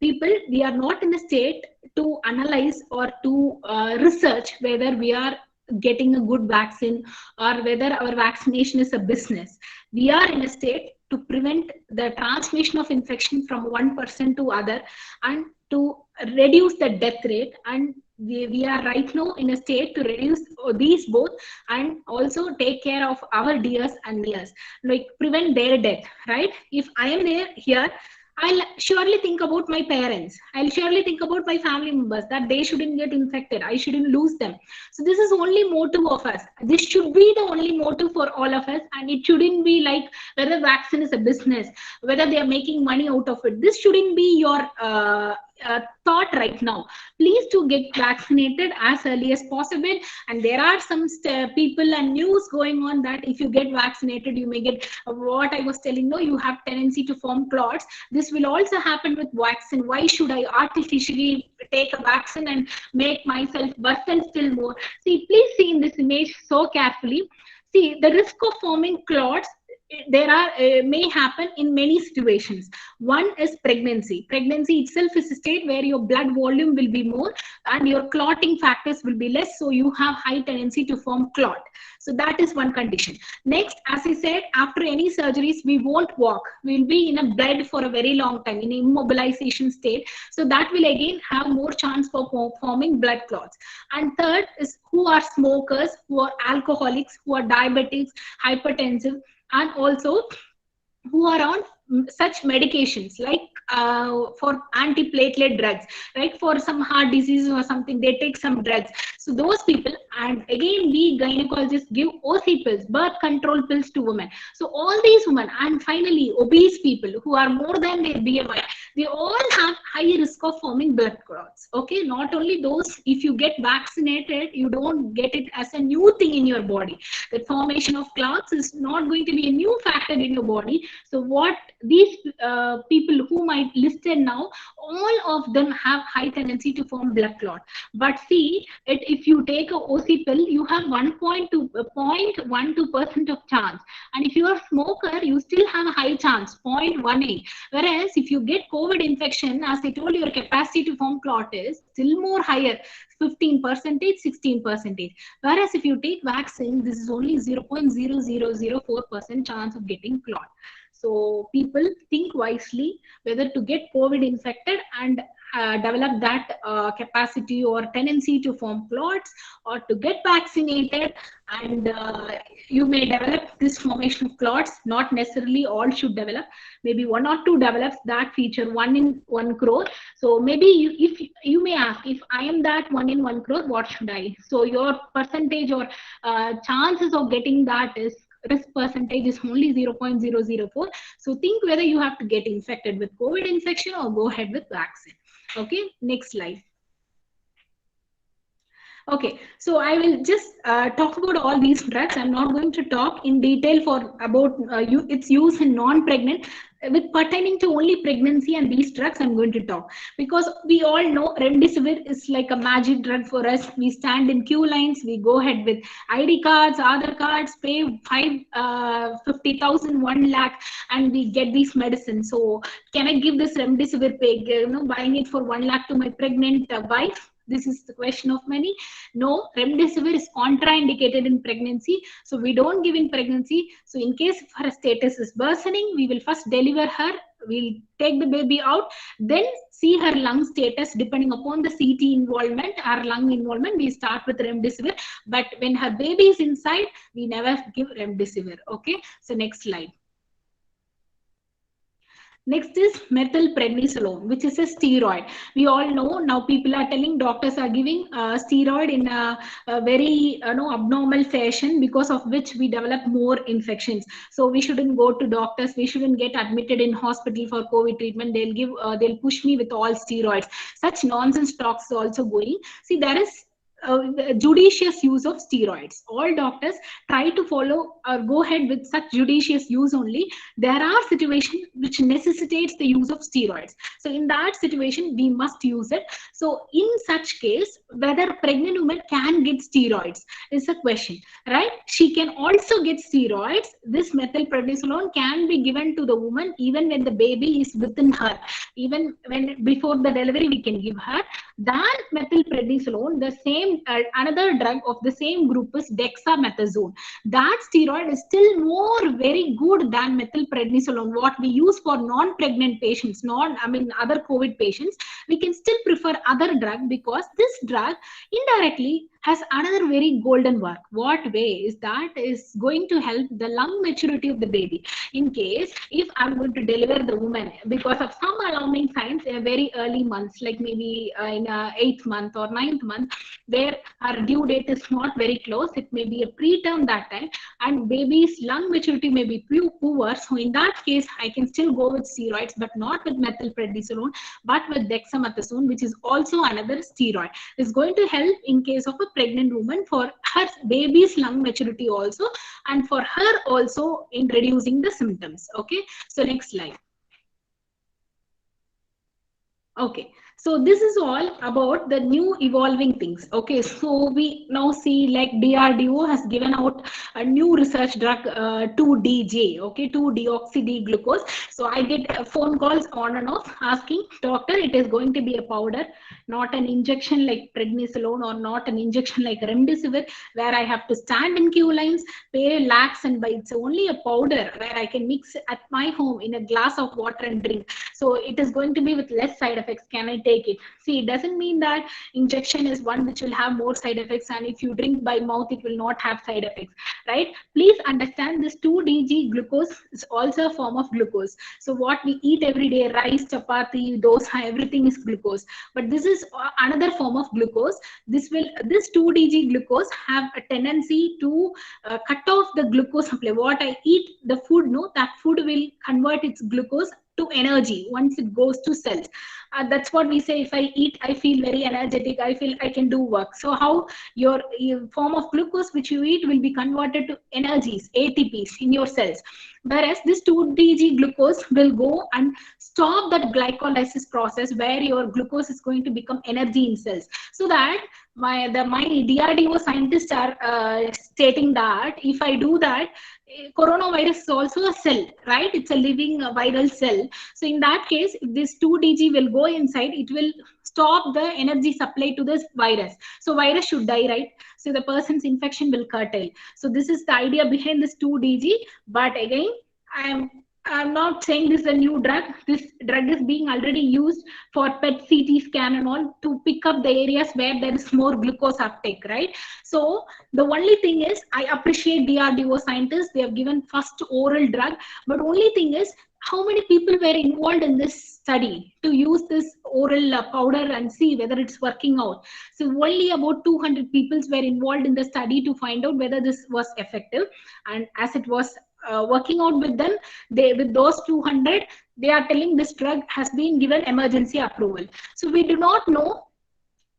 People, we are not in a state to analyze or to research whether we are getting a good vaccine or whether our vaccination is a business. We are in a state to prevent the transmission of infection from one person to other and to reduce the death rate. And we are right now in a state to reduce these both and also take care of our dears and nears, like prevent their death, right? If I am there here, I'll surely think about my parents. I'll surely think about my family members, that they shouldn't get infected. I shouldn't lose them. So this is only motive of us. This should be the only motive for all of us. And it shouldn't be like whether vaccine is a business, whether they are making money out of it. This shouldn't be your thought right now. Please to get vaccinated as early as possible. And there are some people and news going on that if you get vaccinated, you may get what I was telling. No, you have tendency to form clots. This will also happen with vaccine. Why should I artificially take a vaccine and make myself worsen still more? See, please see in this image so carefully. See, the risk of forming clots, there are may happen in many situations. One is pregnancy. Pregnancy itself is a state where your blood volume will be more and your clotting factors will be less, so you have high tendency to form clot. So that is one condition. Next, as I said, after any surgeries, we won't walk. We will be in a bed for a very long time, in immobilization state. So that will again have more chance for forming blood clots. And third is who are smokers, who are alcoholics, who are diabetics, hypertensive, and also who are on such medications like for antiplatelet drugs, right? For some heart disease or something, they take some drugs. So those people, and again, we gynecologists give OC pills, birth control pills to women. So all these women, and finally obese people who are more than their BMI, they all have high risk of forming blood clots. Okay, not only those, if you get vaccinated, you don't get it as a new thing in your body. The formation of clots is not going to be a new factor in your body. So what these people whom I listed now, all of them have high tendency to form blood clot. But see, if you take a OC pill, you have 0.12% of chance. And if you are a smoker, you still have a high chance, 0.18. Whereas if you get COVID infection, as I told you, your capacity to form clot is still more higher, 15%, 16%. Whereas if you take vaccine, this is only 0.0004% chance of getting clot. So people think wisely whether to get COVID infected and develop that capacity or tendency to form clots, or to get vaccinated and you may develop this formation of clots. Not necessarily all should develop. Maybe 1 or 2 develops that feature, 1 in 1 crore. So maybe if you may ask, if I am that 1 in 1 crore, what should I? So your percentage or chances of getting that is, risk percentage is only 0.004. So think whether you have to get infected with COVID infection or go ahead with vaccine. Okay, next slide. Okay, so I will just talk about all these drugs. I'm not going to talk in detail for about its use in non-pregnant. With pertaining to only pregnancy and these drugs, I'm going to talk because we all know remdesivir is like a magic drug for us. We stand in queue lines, we go ahead with ID cards, Aadhaar cards, pay 50,000, 1 lakh, and we get these medicines. So, can I give this remdesivir, pay, buying it for 1 lakh to my pregnant wife? This is the question of many. No, remdesivir is contraindicated in pregnancy, so we don't give in pregnancy. So in case if her status is worsening, we will first deliver her, we'll take the baby out, then see her lung status. Depending upon the CT involvement, our lung involvement, we start with remdesivir. But when her baby is inside, we never give remdesivir. Okay, so next slide. Next is methylprednisolone, which is a steroid. We all know now people are telling, doctors are giving steroid in a very abnormal fashion, because of which we develop more infections. So we shouldn't go to doctors. We shouldn't get admitted in hospital for COVID treatment. They'll push me with all steroids. Such nonsense talks is also going. See, there is judicious use of steroids. All doctors try to follow or go ahead with such judicious use only. There are situations which necessitates the use of steroids. So in that situation, we must use it. So in such case, whether pregnant woman can get steroids is a question, right? She can also get steroids. This methylprednisolone can be given to the woman even when the baby is within her. Even when before the delivery, we can give her. That methylprednisolone, the same another drug of the same group is dexamethasone. That steroid is still more very good than methylprednisolone. What we use for non-pregnant patients, other COVID patients, we can still prefer other drug, because this drug indirectly has another very golden work. What way is that? Is going to help the lung maturity of the baby. In case if I'm going to deliver the woman because of some alarming signs in very early months, like maybe in 8th month or 9th month, where our due date is not very close, it may be a preterm that time, and baby's lung maturity may be poor. So in that case, I can still go with steroids, but not with methylprednisolone, but with dexamethasone, which is also another steroid. It's going to help in case of a pregnant woman for her baby's lung maturity also, and for her also in reducing the symptoms. Okay, so next slide. Okay, so this is all about the new evolving things. Okay, so we now see like DRDO has given out a new research drug 2DG, okay, 2-deoxy-D-glucose. So I get phone calls on and off asking, doctor, it is going to be a powder, not an injection like prednisolone, or not an injection like remdesivir, where I have to stand in queue lines, pay lakhs, and buy. It's only a powder where I can mix at my home in a glass of water and drink. So it is going to be with less side effects. Can I take it? See, it doesn't mean that injection is one which will have more side effects, and if you drink by mouth, it will not have side effects, right? Please understand this 2DG glucose is also a form of glucose. So what we eat every day, rice, chapati, dosa, everything is glucose. But this is another form of glucose. This 2DG glucose have a tendency to cut off the glucose supply. What I eat, the food, no, that food will convert its glucose to energy once it goes to cells. That's what we say, if I eat, I feel very energetic, I feel I can do work. So how your form of glucose which you eat will be converted to energies, ATPs in your cells. Whereas this 2DG glucose will go and stop that glycolysis process, where your glucose is going to become energy in cells. So that my DRDO scientists are stating that if I do that, coronavirus is also a cell, right? It's a living viral cell. So in that case, if this 2DG will go inside, it will stop the energy supply to this virus. So virus should die, right? So the person's infection will curtail. So this is the idea behind this 2DG. But again, I'm not saying this is a new drug. This drug is being already used for PET CT scan and all, to pick up the areas where there is more glucose uptake, right? So the only thing is, I appreciate DRDO scientists. They have given first oral drug, but only thing is, how many people were involved in this study to use this oral powder and see whether it's working out? So only about 200 people were involved in the study to find out whether this was effective. And as it was working out with them, with those 200, they are telling this drug has been given emergency approval. So we do not know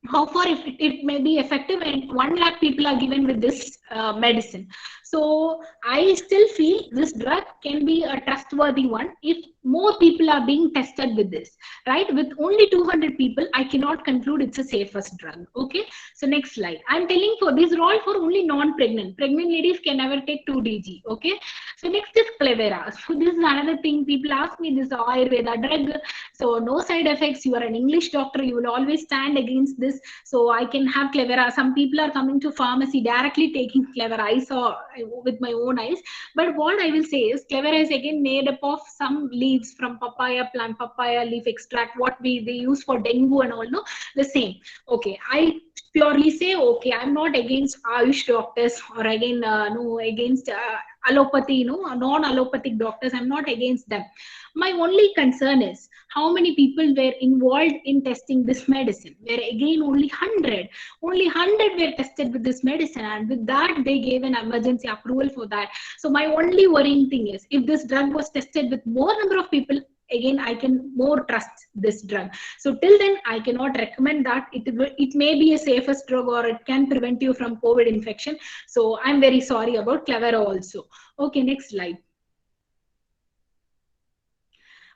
how far it may be effective, and 1 lakh people are given with this medicine. So I still feel this drug can be a trustworthy one if more people are being tested with this, right? With only 200 people, I cannot conclude it's a safest drug. Okay, so next slide. I'm telling for these are all for only non-pregnant. Pregnant ladies can never take 2 DG. Okay, so next is Clevera. So this is another thing people ask me, this Ayurveda drug, so no side effects. You are an English doctor, you will always stand against this. So I can have Clevera. Some people are coming to pharmacy directly taking Clevera. I saw with my own eyes. But what I will say is Clevera is again made up of some leaves from papaya plant, papaya leaf extract, what they use for dengue and all, no, the same. Okay, I purely say, okay, I'm not against Ayush doctors, or again no against allopathy, non-allopathic doctors. I'm not against them. My only concern is how many people were involved in testing this medicine. Where again only 100 were tested with this medicine, and with that they gave an emergency approval for that. So my only worrying thing is if this drug was tested with more number of people, again I can more trust this drug. So till then I cannot recommend that. It may be a safest drug, or it can prevent you from COVID infection. So I'm very sorry about Clevera also. Okay, next slide.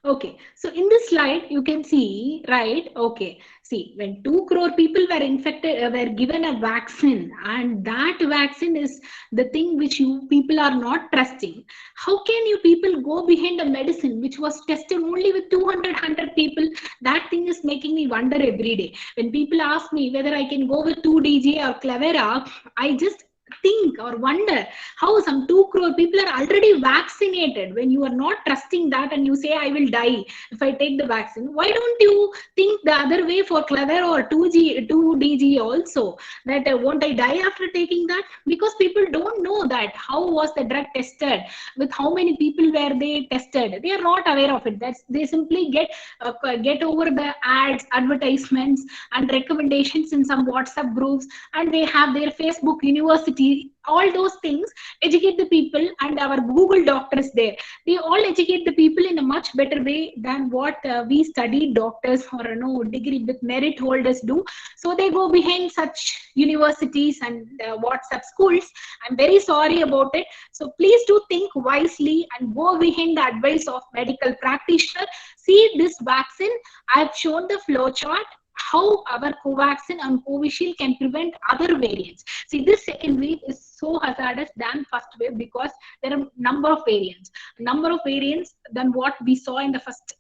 Okay, so in this slide you can see, right? Okay, see, when 2 crore people were infected, were given a vaccine, and that vaccine is the thing which you people are not trusting. How can you people go behind a medicine which was tested only with 200 people? That thing is making me wonder every day. When people ask me whether I can go with 2DG or Clevera, I just think or wonder how some 2 crore people are already vaccinated. When you are not trusting that and you say I will die if I take the vaccine, why don't you think the other way for Clever or 2DG also, that won't I die after taking that? Because people don't know that how was the drug tested, with how many people were they tested. They are not aware of it. That's, they simply get over the ads, advertisements and recommendations in some WhatsApp groups, and they have their Facebook university, all those things educate the people. And our Google doctors there, they all educate the people in a much better way than what we studied doctors or no degree with merit holders do. So they go behind such universities and WhatsApp schools. I'm very sorry about it. So please do think wisely and go behind the advice of medical practitioner. See this vaccine, I've shown the flow chart how our Covaxin and Covishield can prevent other variants. See, this second wave is so hazardous than first wave because there are number of variants than what we saw in the first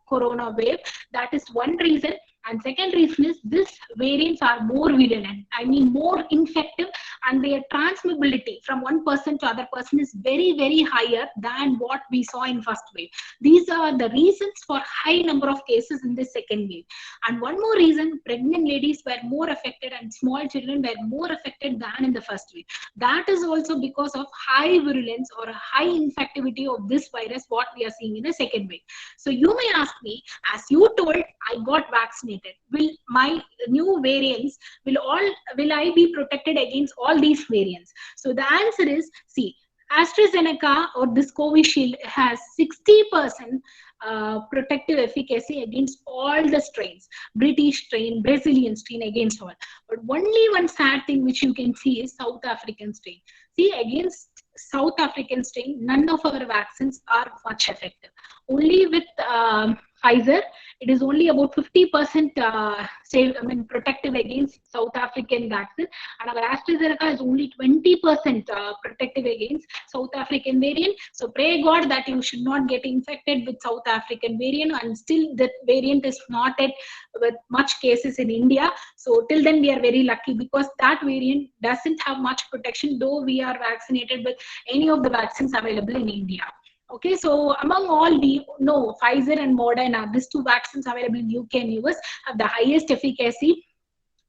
corona wave. That is one reason. And second reason is this variants are more virulent, I mean more infective, and their transmissibility from one person to other person is very, very higher than what we saw in first wave. These are the reasons for high number of cases in this second wave. And one more reason, pregnant ladies were more affected and small children were more affected than in the first wave. That is also because of high virulence or a high infectivity of this virus, what we are seeing in the second wave. So you may ask me, as you told, I got vaccinated. Will my new variants, will I be protected against all these variants? So the answer is, see, AstraZeneca or this Covishield has 60% protective efficacy against all the strains, British strain, Brazilian strain, against all. But only one sad thing which you can see is South African strain. See, against South African strain, none of our vaccines are much effective. Only with Pfizer, it is only about 50% protective against South African vaccine, and our AstraZeneca is only 20% protective against South African variant. So pray God that you should not get infected with South African variant, and still that variant is not yet with much cases in India. So till then we are very lucky because that variant doesn't have much protection, though we are vaccinated with any of the vaccines available in India. Okay, so among all, we know Pfizer and Moderna, these two vaccines available in UK and US, have the highest efficacy,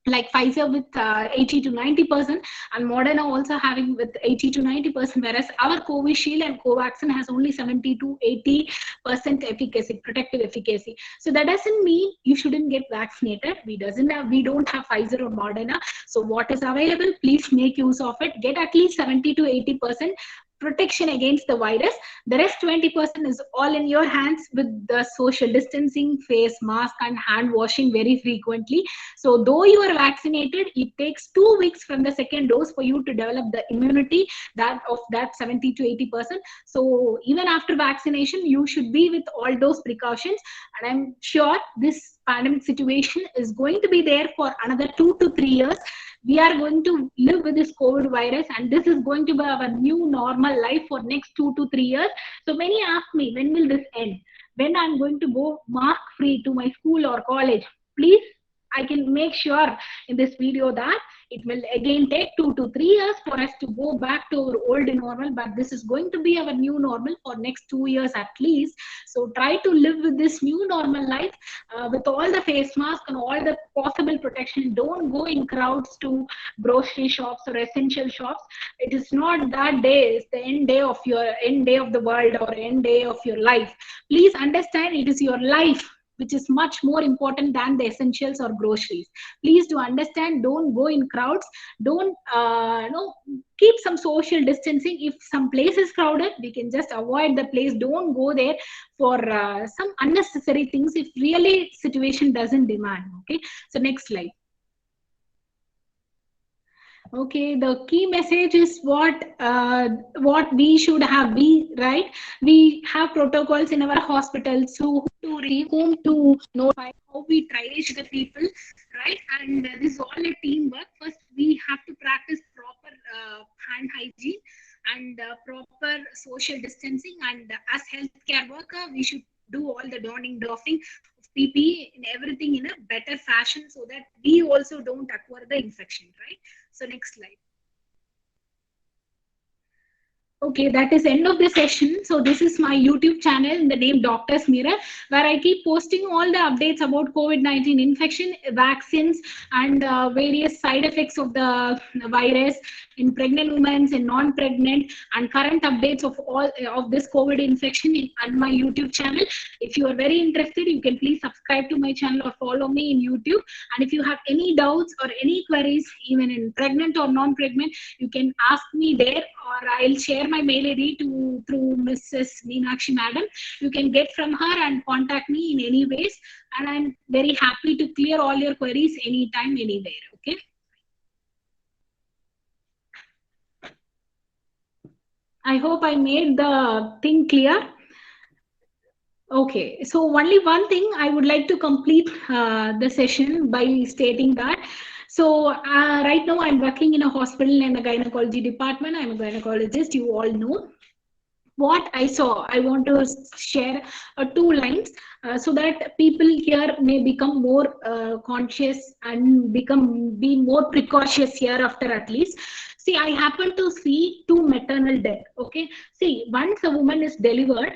like Pfizer with 80 to 90%, and Moderna also having with 80 to 90%, whereas our Covishield and Covaxin has only 70 to 80% efficacy, protective efficacy. So that doesn't mean you shouldn't get vaccinated. We don't have Pfizer or Moderna. So what is available, please make use of it. Get at least 70 to 80%. protection against the virus. The rest 20% is all in your hands with the social distancing, face mask, and hand washing very frequently. So though you are vaccinated, it takes 2 weeks from the second dose for you to develop the immunity that of that 70 to 80%. So even after vaccination, you should be with all those precautions. And I'm sure this pandemic situation is going to be there for another 2 to 3 years. We are going to live with this COVID virus, and this is going to be our new normal life for next 2 to 3 years. So many ask me, when will this end? When I'm going to go mask free to my school or college? Please, I can make sure in this video that it will again take 2 to 3 years for us to go back to our old normal, but this is going to be our new normal for next 2 years at least. So try to live with this new normal life with all the face mask and all the possible protection. Don't go in crowds to grocery shops or essential shops. It is not that day. It's the end day of the world or end day of your life. Please understand, it is your life which is much more important than the essentials or groceries. Please do understand, don't go in crowds, don't keep some social distancing. If some place is crowded, we can just avoid the place. Don't go there for some unnecessary things if really situation doesn't demand. Okay, so next slide. Okay, the key message is what we should have be, right? We have protocols in our hospitals, so whom to notify, how we triage the people, right? And this is all a teamwork. First, we have to practice proper hand hygiene and proper social distancing. And as healthcare worker, we should do all the donning, doffing of PPE and everything in a better fashion so that we also don't acquire the infection, right? So next slide. Okay, that is end of the session. So this is my YouTube channel in the name Doctor's Mirror, where I keep posting all the updates about COVID-19 infection, vaccines, and various side effects of the virus in pregnant women and non-pregnant, and current updates of all of this COVID infection on my YouTube channel. If you are very interested, you can please subscribe to my channel or follow me in YouTube. And if you have any doubts or any queries, even in pregnant or non-pregnant, you can ask me there, or I'll share my mail ID through Mrs. Meenakshi Madam. You can get from her and contact me in any ways, and I'm very happy to clear all your queries anytime, anywhere. Okay. I hope I made the thing clear. Okay, so only one thing I would like to complete the session by stating that. So right now I'm working in a hospital in the gynecology department. I'm a gynecologist, you all know. What I saw, I want to share 2 lines so that people here may become more conscious and be more precautious hereafter at least. See, I happen to see 2 maternal deaths. Okay, see, once a woman is delivered,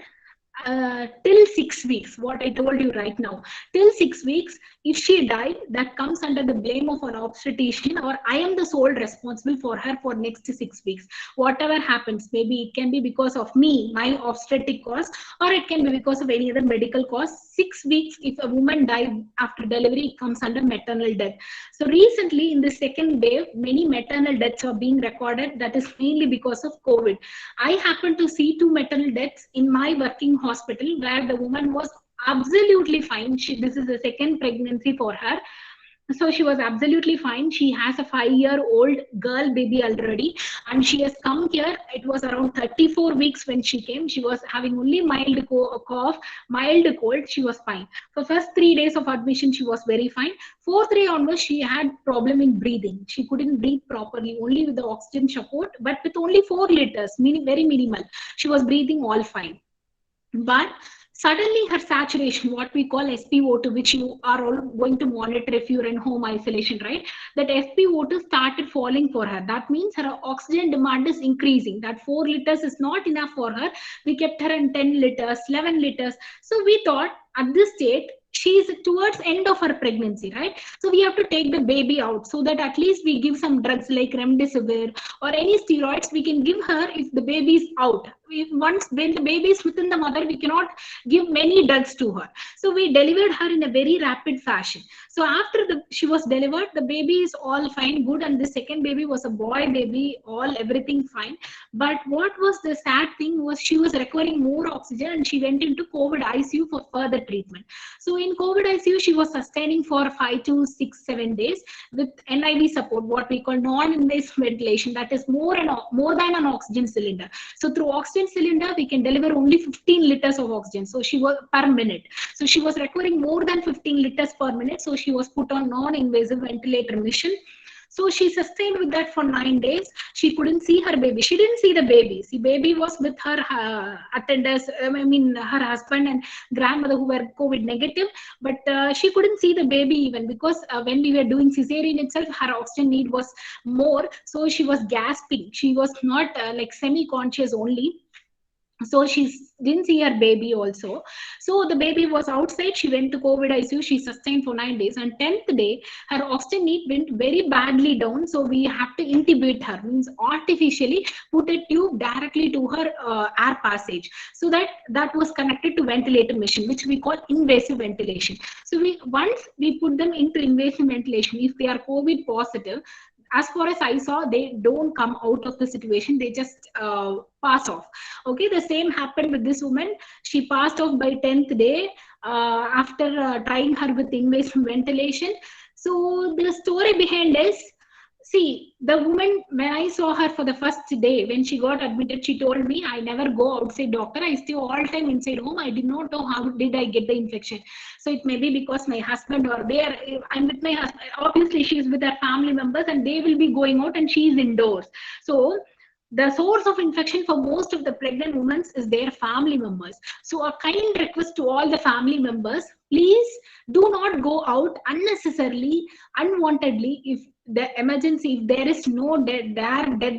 till 6 weeks, what I told you right now, till 6 weeks, if she died, that comes under the blame of an obstetrician, or I am the sole responsible for her for next 6 weeks. Whatever happens, maybe it can be because of me, my obstetric cause, or it can be because of any other medical cause. 6 weeks, if a woman died after delivery, it comes under maternal death. So recently, in the second wave, many maternal deaths are being recorded. That is mainly because of COVID. I happen to see 2 maternal deaths in my working hospital where the woman was absolutely fine. This is the second pregnancy for her. So she was absolutely fine. She has a 5-year-old girl baby already, and she has come here. It was around 34 weeks when she came. She was having only mild cough, mild cold. She was fine. For first 3 days of admission, she was very fine. 4th day onwards, she had problem in breathing. She couldn't breathe properly, only with the oxygen support, but with only 4 liters, meaning very minimal. She was breathing all fine. But suddenly her saturation, what we call SpO2, which you are all going to monitor if you're in home isolation, right? That SpO2 started falling for her. That means her oxygen demand is increasing. That 4 liters is not enough for her. We kept her in 10 liters, 11 liters. So we thought at this state, she's towards end of her pregnancy, right? So we have to take the baby out so that at least we give some drugs like remdesivir or any steroids we can give her if the baby is out. When the baby is within the mother, we cannot give many drugs to her. So we delivered her in a very rapid fashion. So after she was delivered, the baby is all fine, good, and the second baby was a boy baby, all everything fine. But what was the sad thing was she was requiring more oxygen, and she went into COVID ICU for further treatment. So in COVID ICU, she was sustaining for 5 to 6, 7 days with NIV support, what we call non-invasive ventilation, that is more than an oxygen cylinder. So through oxygen cylinder, we can deliver only 15 liters of oxygen. So she was per minute. So she was requiring more than 15 liters per minute. So she was put on non-invasive ventilator mission. So she sustained with that for 9 days. She couldn't see her baby. She didn't see the baby. See, baby was with her attenders, her husband and grandmother who were COVID negative. But she couldn't see the baby even because when we were doing cesarean itself, her oxygen need was more. So she was gasping. She was not like semi-conscious only. So she didn't see her baby also. So the baby was outside. She went to COVID ICU. She sustained for 9 days. On 10th day, her oxygen need went very badly down. So we have to intubate her, means artificially put a tube directly to her air passage. So that was connected to ventilator machine, which we call invasive ventilation. So once we put them into invasive ventilation, if they are COVID positive, as far as I saw, they don't come out of the situation. They just pass off. Okay, the same happened with this woman. She passed off by 10th day after trying her with invasive ventilation. So the story behind is, see, the woman, when I saw her for the first day, when she got admitted, she told me, I never go outside, doctor. I stay all time inside home. I did not know how did I get the infection. So it may be because my husband or I'm with my husband. Obviously, she is with her family members and they will be going out and she is indoors. So the source of infection for most of the pregnant women is their family members. So a kind request to all the family members, please do not go out unnecessarily, unwantedly. If the emergency, if there is no dead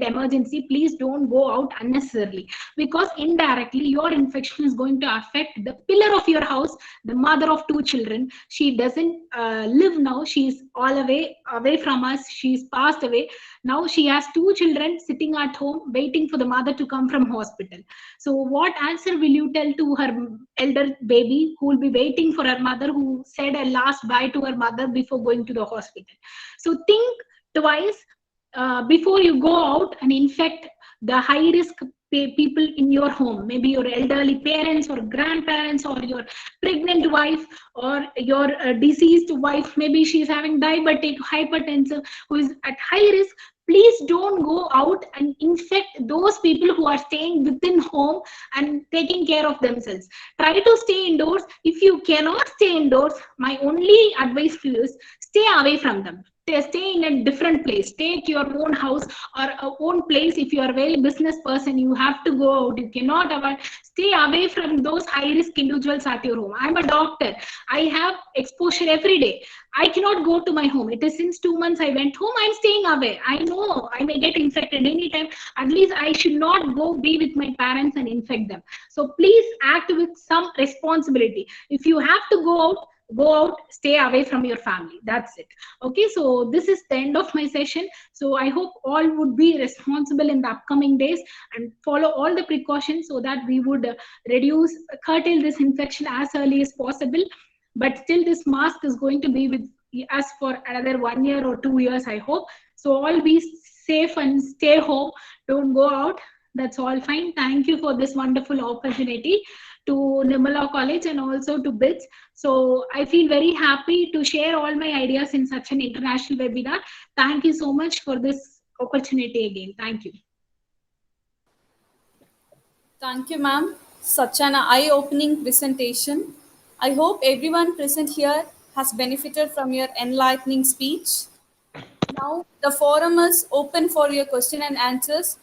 emergency, please don't go out unnecessarily, because indirectly your infection is going to affect the pillar of your house, the mother of 2 children. She doesn't live now. She is all away from us. She's passed away. Now she has 2 children sitting at home waiting for the mother to come from hospital. So what answer will you tell to her elder baby who will be waiting for her mother, who said a last bye to her mother before going to the hospital? So think twice before you go out and infect the high risk people in your home, maybe your elderly parents or grandparents or your pregnant wife or your deceased wife. Maybe she's having diabetic, hypertensive, who is at high risk. Please don't go out and infect those people who are staying within home and taking care of themselves. Try to stay indoors. If you cannot stay indoors, my only advice to you is stay away from them. Stay in a different place. Take your own house or own place. If you are a very business person, you have to go out. You cannot avoid. Stay away from those high risk individuals at your home. I'm a doctor. I have exposure every day. I cannot go to my home. It is since 2 months I went home. I'm staying away. I know I may get infected anytime. At least I should not go be with my parents and infect them. So please act with some responsibility. If you have to go out, stay away from your family. That's it. Okay, so this is the end of my session. So I hope all would be responsible in the upcoming days and follow all the precautions so that we would curtail this infection as early as possible. But still, this mask is going to be with us for another 1 year or 2 years, I hope. So all be safe and stay home. Don't go out. That's all fine. Thank you for this wonderful opportunity to Nirmala College and also to BITS. So I feel very happy to share all my ideas in such an international webinar. Thank you so much for this opportunity again. Thank you. Thank you, ma'am. Such an eye-opening presentation. I hope everyone present here has benefited from your enlightening speech. Now, the forum is open for your question and answers.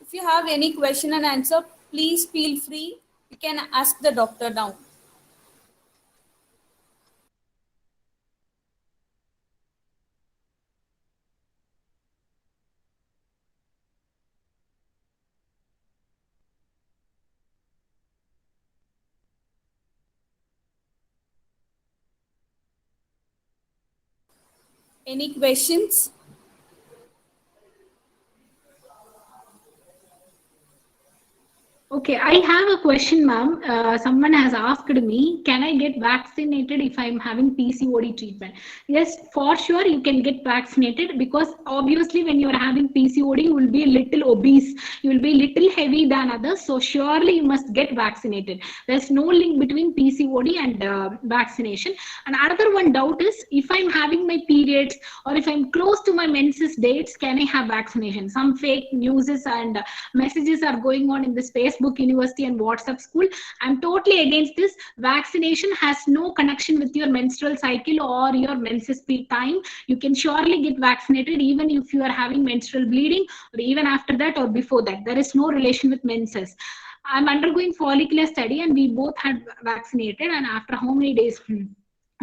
If you have any question and answer, please feel free. You can ask the doctor now. Any questions? Okay, I have a question, ma'am. Someone has asked me, can I get vaccinated if I'm having PCOD treatment? Yes, for sure, you can get vaccinated because obviously, when you're having PCOD, you will be a little obese, you will be little heavy than others. So, surely you must get vaccinated. There's no link between PCOD and vaccination. And another one doubt is, if I'm having my periods or if I'm close to my menses dates, can I have vaccination? Some fake news and messages are going on in this Facebook University and WhatsApp school. I'm totally against this. Vaccination has no connection with your menstrual cycle or your menses time. You can surely get vaccinated even if you are having menstrual bleeding, or even after that or before that. There is no relation with menses. I'm undergoing follicular study and we both had vaccinated, and after how many days?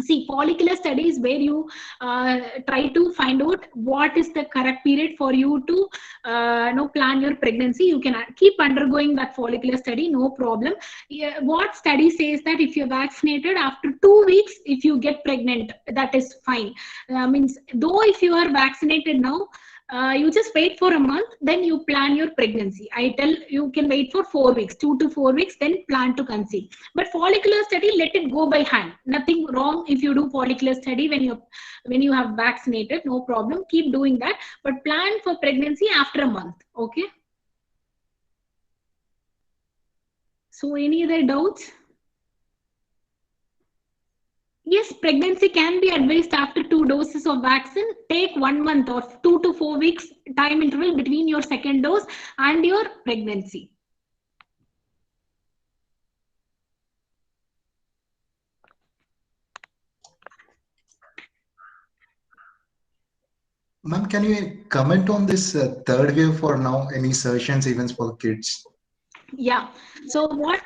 See, follicular study is where you try to find out what is the correct period for you to plan your pregnancy. You can keep undergoing that follicular study, no problem. Yeah, what study says that if you're vaccinated, after 2 weeks, if you get pregnant, that is fine. Means though if you are vaccinated now, you just wait for a month, then you plan your pregnancy. I tell you can wait for 4 weeks, 2 to 4 weeks, then plan to conceive. But follicular study, let it go by hand. Nothing wrong if you do follicular study when you have vaccinated, no problem. Keep doing that, but plan for pregnancy after a month. Okay. So any other doubts? Yes, pregnancy can be advised after 2 doses of vaccine. Take 1 month or 2 to 4 weeks time interval between your second dose and your pregnancy. Ma'am, can you comment on this third wave for now? Any sessions, events for kids? Yeah. So what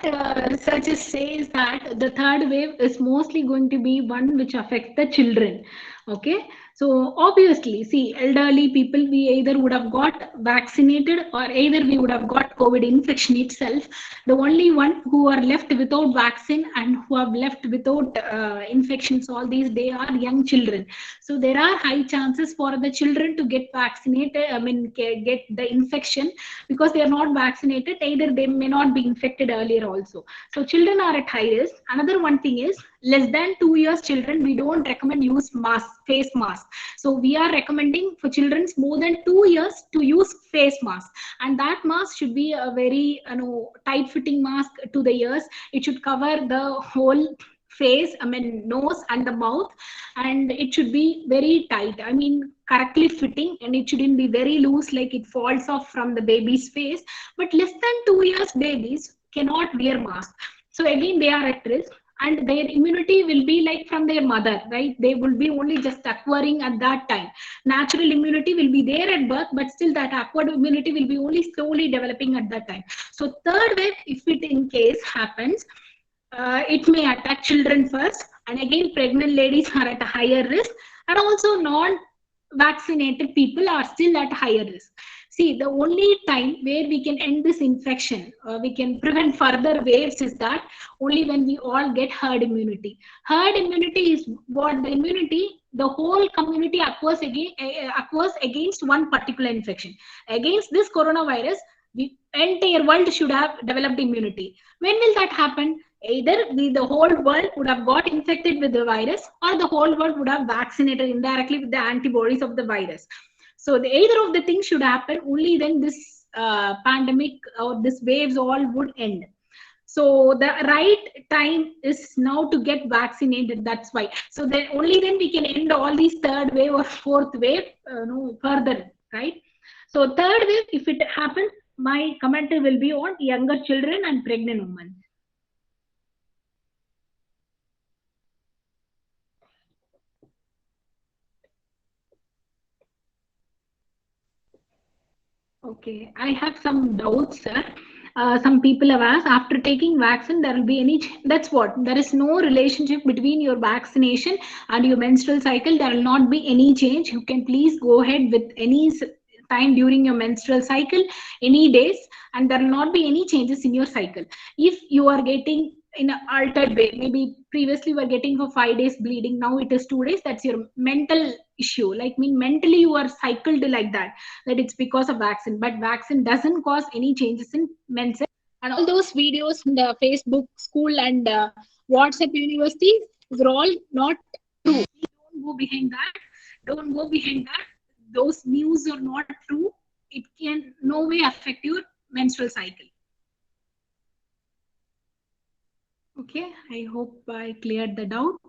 researchers say is that the third wave is mostly going to be one which affects the children. Okay. So obviously, see, elderly people, we either would have got vaccinated or either we would have got COVID infection itself. The only one who are left without vaccine and who have left without infections all these, they are young children. So there are high chances for the children to get vaccinated, get the infection, because they are not vaccinated. Either they may not be infected earlier also. So children are at high risk. Another one thing is, less than 2 years children, we don't recommend use mask, face mask. So we are recommending for children more than 2 years to use face mask, and that mask should be a very tight fitting mask to the ears. It should cover the whole face, nose and the mouth, and it should be very tight, correctly fitting, and it shouldn't be very loose like it falls off from the baby's face. But less than 2 years babies cannot wear mask. So again, they are at risk, and their immunity will be like from their mother, right? They will be only just acquiring at that time. Natural immunity will be there at birth, but still that acquired immunity will be only slowly developing at that time. So third wave, if it in case happens, it may attack children first, and again pregnant ladies are at a higher risk, and also non-vaccinated people are still at higher risk. See, the only time where we can end this infection, we can prevent further waves, is that only when we all get herd immunity. Herd immunity is what the immunity the whole community acquires against one particular infection. Against this coronavirus, the entire world should have developed immunity. When will that happen? Either the whole world would have got infected with the virus, or the whole world would have vaccinated indirectly with the antibodies of the virus. So either of the things should happen. Only then this pandemic or this waves all would end. So the right time is now to get vaccinated. That's why. So then only then we can end all these third wave or fourth wave further, right? So third wave, if it happens, my commentary will be on younger children and pregnant women. Okay, I have some doubts, sir. Some people have asked, after taking vaccine, there will be any. That's what. There is no relationship between your vaccination and your menstrual cycle. There will not be any change. You can please go ahead with any time during your menstrual cycle, any days, and there will not be any changes in your cycle. If you are getting in an altered way, maybe previously you were getting for 5 days bleeding, now it is 2 days. That's your mental issue. Mentally you are cycled like that it's because of vaccine. But vaccine doesn't cause any changes in men's. And all those videos in the Facebook school and WhatsApp university, they're all not true. Don't go behind that. Don't go behind that. Those news are not true. It can no way affect your menstrual cycle. Okay, I hope I cleared the doubt.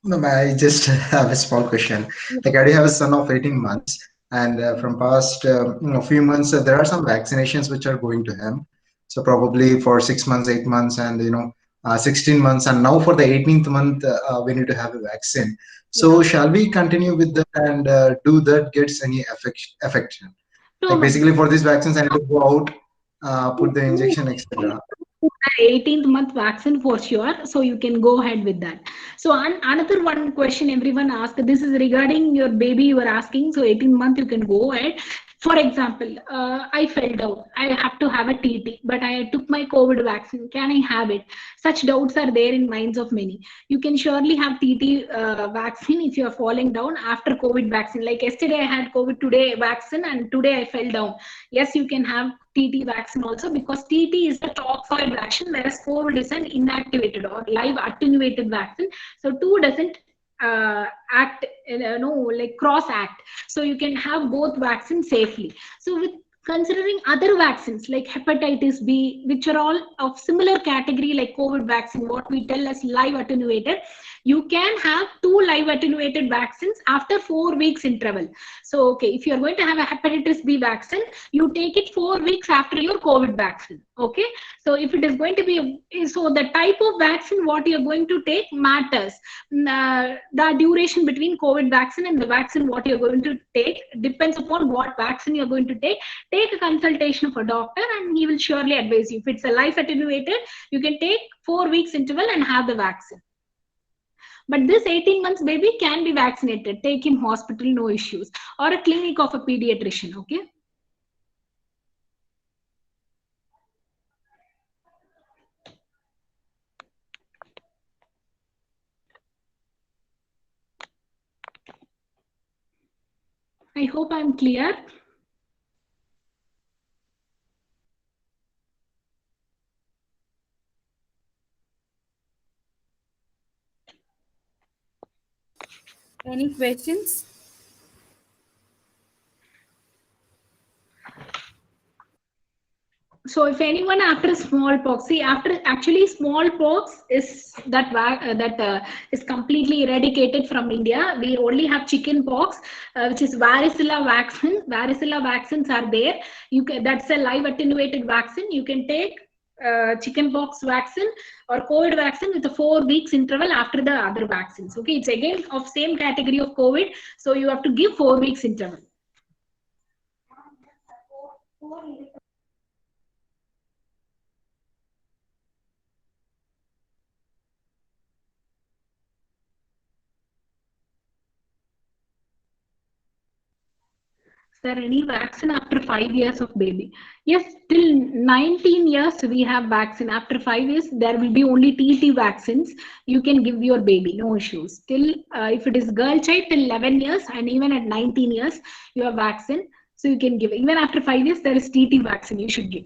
No, I just have a small question. Like, I do have a son of 18 months, and from past few months, there are some vaccinations which are going to him. So probably for 6 months, 8 months, and 16 months, and now for the 18th month, we need to have a vaccine. So shall we continue with that and do that gets any affection? No, Like no. basically for these vaccines, I need to go out, put the injection, etc. 18th month vaccine for sure, so you can go ahead with that. So another one question everyone asked, this is regarding your baby you are asking. So 18th month you can go ahead. For example, I fell down, I have to have a TT, but I took my COVID vaccine, can I have it? Such doubts are there in minds of many. You can surely have TT vaccine if you are falling down after COVID vaccine. Like yesterday I had COVID, today vaccine, and today I fell down. Yes, you can have TT vaccine also, because TT is the toxoid vaccine, whereas COVID is an inactivated or live attenuated vaccine. So two doesn't act, no, like cross act. So you can have both vaccines safely. So with considering other vaccines like hepatitis B, which are all of similar category like COVID vaccine, what we tell as live attenuated, you can have two live attenuated vaccines after 4 weeks interval. So, okay, if you are going to have a hepatitis B vaccine, you take it 4 weeks after your COVID vaccine. Okay, so if it is going to be, so the type of vaccine what you are going to take matters. The duration between COVID vaccine and the vaccine what you are going to take depends upon what vaccine you are going to take. Take a consultation of a doctor, and he will surely advise you. If it's a life attenuated, you can take 4 weeks interval and have the vaccine. But this 18 months baby can be vaccinated. Take him hospital, no issues, or a clinic of a pediatrician. Okay. I hope I'm clear. Any questions? So if anyone after smallpox, see, after actually smallpox is that is completely eradicated from India. We only have chicken pox, which is varicella vaccine. Varicella vaccines are there. You can, that's a live attenuated vaccine. You can take chicken pox vaccine or COVID vaccine with a 4 weeks interval after the other vaccines. Okay, it's again of same category of COVID, so you have to give 4 weeks interval. Is there any vaccine after 5 years of baby? Yes, till 19 years we have vaccine. After 5 years, there will be only TT vaccines. You can give your baby, no issues. Till if it is girl child, till 11 years, and even at 19 years, you have vaccine. So you can give. Even after 5 years, there is TT vaccine you should give.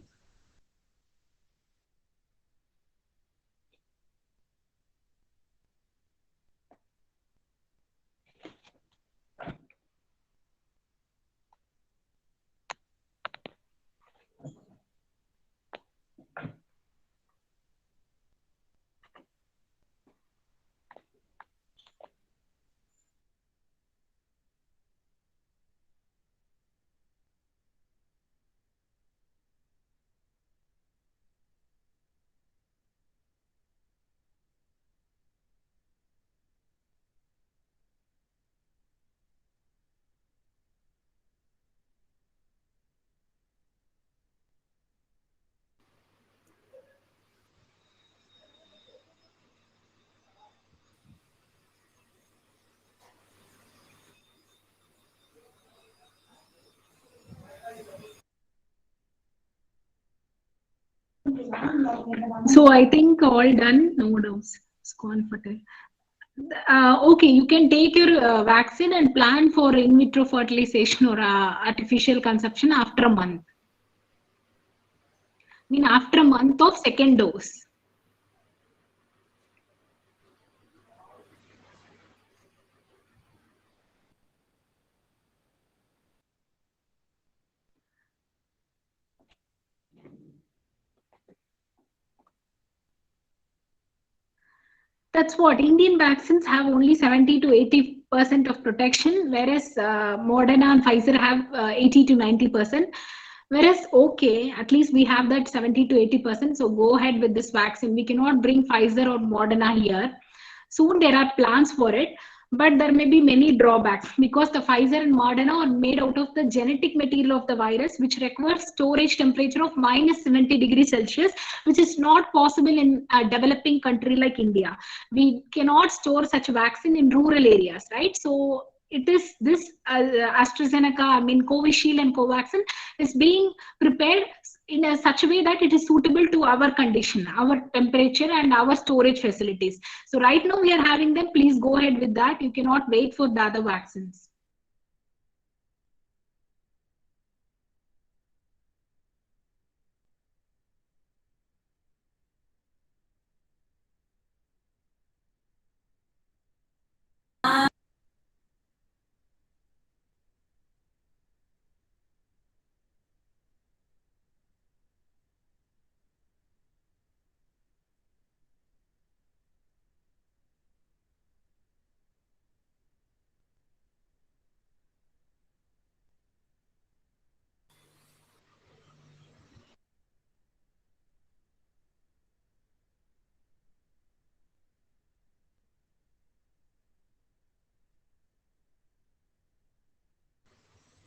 So I think all done. No doubts. It's gone for time. Okay, you can take your vaccine and plan for in vitro fertilization or artificial conception after a month. After a month of second dose. That's what Indian vaccines have only 70 to 80% of protection, whereas Moderna and Pfizer have 80 to 90%. Whereas, okay, at least we have that 70 to 80%. So go ahead with this vaccine. We cannot bring Pfizer or Moderna here. Soon there are plans for it, but there may be many drawbacks because the Pfizer and Moderna are made out of the genetic material of the virus, which requires storage temperature of minus 70 degrees Celsius, which is not possible in a developing country like India. We cannot store such vaccine in rural areas, right? So it is this AstraZeneca, Covishield and Covaxin is being prepared in such a way that it is suitable to our condition, our temperature and our storage facilities. So right now we are having them. Please go ahead with that. You cannot wait for the other vaccines.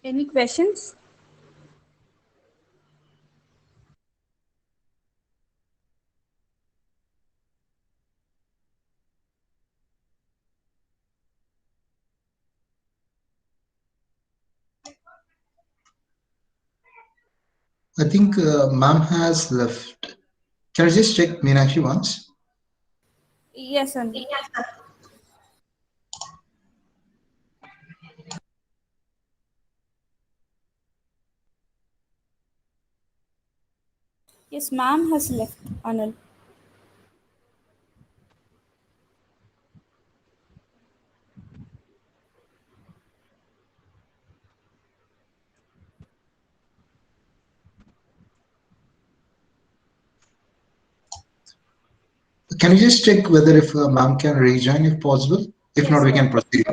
Any questions? I think ma'am has left. Can I just check Meenakshi once? Yes, Anil. Yes, ma'am has left, Anil. Can you just check whether if ma'am can rejoin if possible? If not, we can proceed.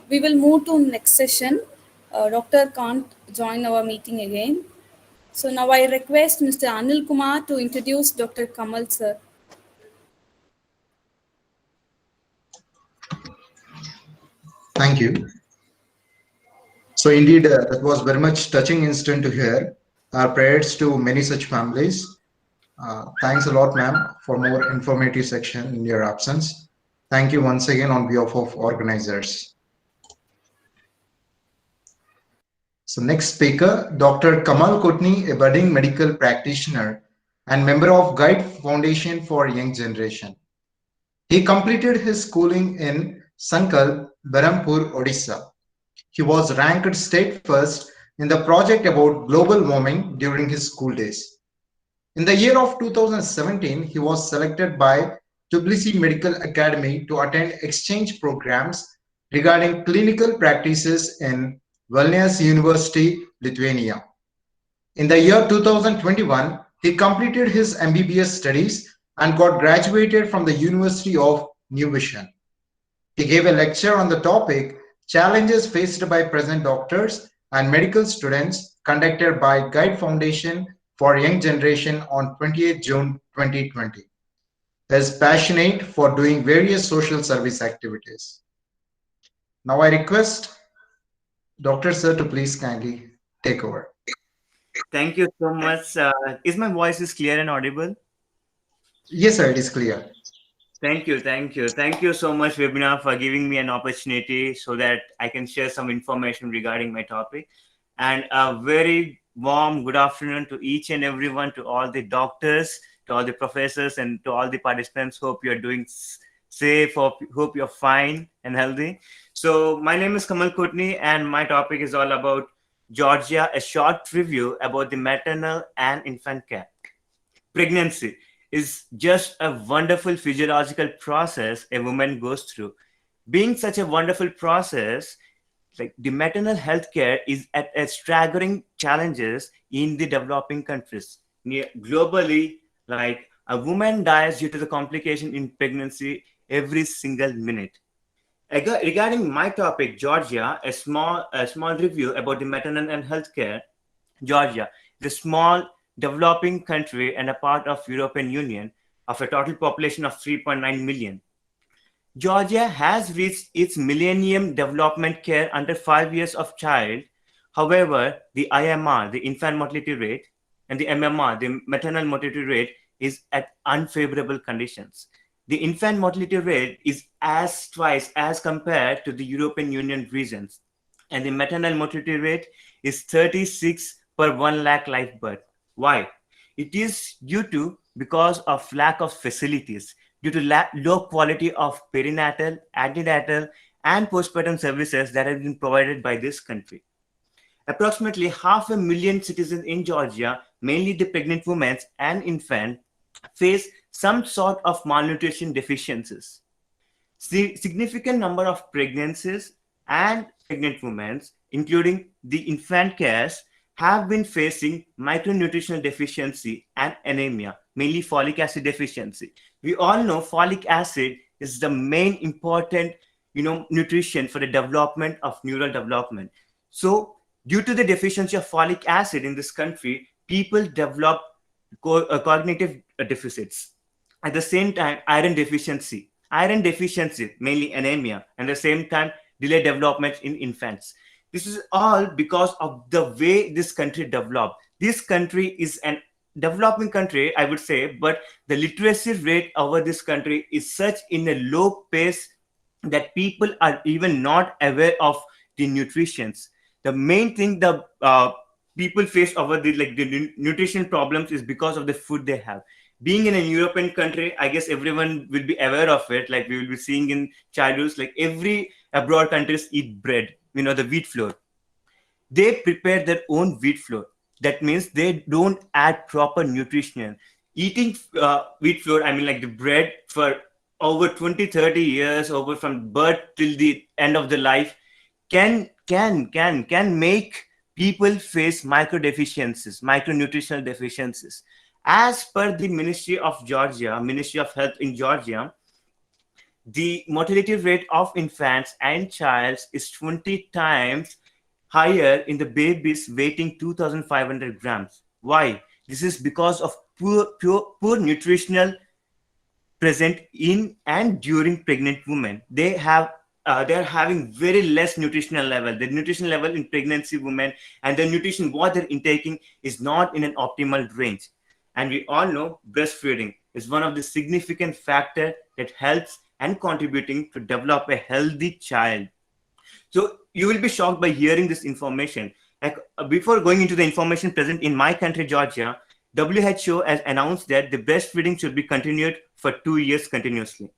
We will move to next session. Doctor can't join our meeting again. So now I request Mr. Anil Kumar to introduce Dr. Kamal sir. Thank you. So indeed, that was very much touching instant to hear. Our prayers to many such families. Thanks a lot, ma'am, for more informative section in your absence. Thank you once again on behalf of organizers. So next speaker, Dr. Kamal Kotni, a budding medical practitioner and member of Guide Foundation for Young Generation. He completed his schooling in Sankal, Berhampur, Odisha. He was ranked state first in the project about global warming during his school days. In the year of 2017, he was selected by Tbilisi Medical Academy to attend exchange programs regarding clinical practices in Vilnius University, Lithuania. In the year 2021, he completed his MBBS studies and got graduated from the University of New Vision. He gave a lecture on the topic Challenges Faced by Present Doctors and Medical Students, conducted by Guide Foundation for Young Generation on 28 June 2020. He is passionate for doing various social service activities. Now I request Dr. Sir to please kindly take over. Thank you so much. Is my voice is clear and audible? Yes, sir, it is clear. Thank you. Thank you so much, webinar, for giving me an opportunity so that I can share some information regarding my topic. And a very warm good afternoon to each and everyone, to all the doctors, to all the professors, and to all the participants. Hope you're doing safe. Hope you're fine and healthy. So my name is Kamal Kotni, and my topic is all about Georgia, a short review about the maternal and infant care. Pregnancy is just a wonderful physiological process a woman goes through. Being such a wonderful process, like the maternal health care is at a staggering challenges in the developing countries. Globally, like a woman dies due to the complication in pregnancy every single minute. Regarding my topic, Georgia, a small review about the maternal and healthcare. Georgia, the small developing country and a part of European Union of a total population of 3.9 million. Georgia has reached its Millennium Development Care under 5 years of child. However, the IMR, the infant mortality rate, and the MMR, the maternal mortality rate, is at unfavorable conditions. The infant mortality rate is twice as compared to the European Union regions, and the maternal mortality rate is 36 per 1 lakh live birth. Why? It is because of lack of facilities, due to low quality of perinatal, antenatal, and postpartum services that have been provided by this country. Approximately 500,000 citizens in Georgia, mainly the pregnant women and infants, face some sort of malnutrition deficiencies. Significant number of pregnancies and pregnant women, including the infant cares, have been facing micronutritional deficiency and anemia, mainly folic acid deficiency. We all know folic acid is the main important, nutrition for the development of neural development. So due to the deficiency of folic acid in this country, people develop cognitive deficits. At the same time, iron deficiency, mainly anemia, and at the same time, delayed development in infants. This is all because of the way this country developed. This country is an developing country, I would say, but the literacy rate over this country is such in a low pace that people are even not aware of the nutritions. The main thing the people face over the nutrition problems is because of the food they have. Being in a European country, I guess everyone will be aware of it. Like we will be seeing in childhoods, like every abroad countries eat bread, the wheat flour. They prepare their own wheat flour. That means they don't add proper nutrition. Eating wheat flour, like the bread for over 20, 30 years, over from birth till the end of the life, can make people face micronutritional deficiencies. As per the Ministry of Health in Georgia, the mortality rate of infants and childs is 20 times higher in the babies weighing 2,500 grams. Why? This is because of poor nutritional present in and during pregnant women. They are having very less nutritional level. The nutrition level in pregnancy women and the nutrition what they're intaking is not in an optimal range. And we all know breastfeeding is one of the significant factor that helps and contributing to develop a healthy child. So you will be shocked by hearing this information. Like before going into the information present in my country, Georgia, WHO has announced that the breastfeeding should be continued for 2 years continuously.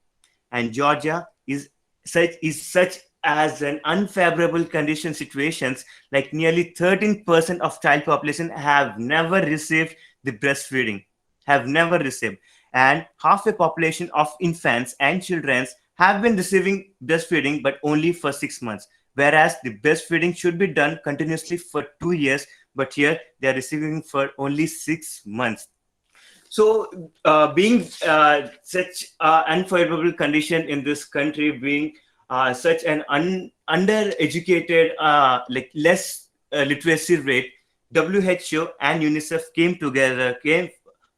And Georgia is such as an unfavorable condition situations, like nearly 13% of child population have never received the breastfeeding, and half a population of infants and children have been receiving breastfeeding, but only for 6 months. Whereas the breastfeeding should be done continuously for 2 years, but here they are receiving for only 6 months. So being such unfavorable condition in this country, being such an undereducated, like less literacy rate, WHO and UNICEF came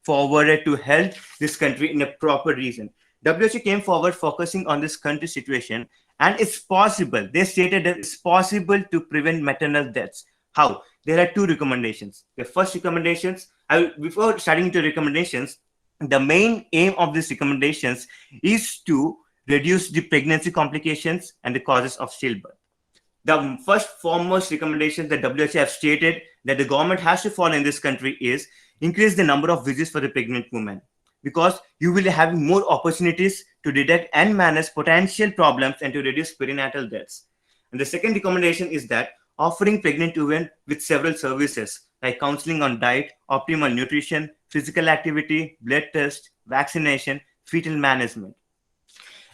forward to help this country in a proper reason. WHO came forward focusing on this country situation, and it's possible. They stated that it's possible to prevent maternal deaths. How? There are 2 recommendations. The first recommendations, before starting into recommendations, the main aim of these recommendations is to reduce the pregnancy complications and the causes of stillbirth. The first foremost recommendation that WHO have stated that the government has to follow in this country is increase the number of visits for the pregnant women, because you will have more opportunities to detect and manage potential problems and to reduce perinatal deaths. And the second recommendation is that offering pregnant women with several services like counseling on diet, optimal nutrition, physical activity, blood test, vaccination, fetal management.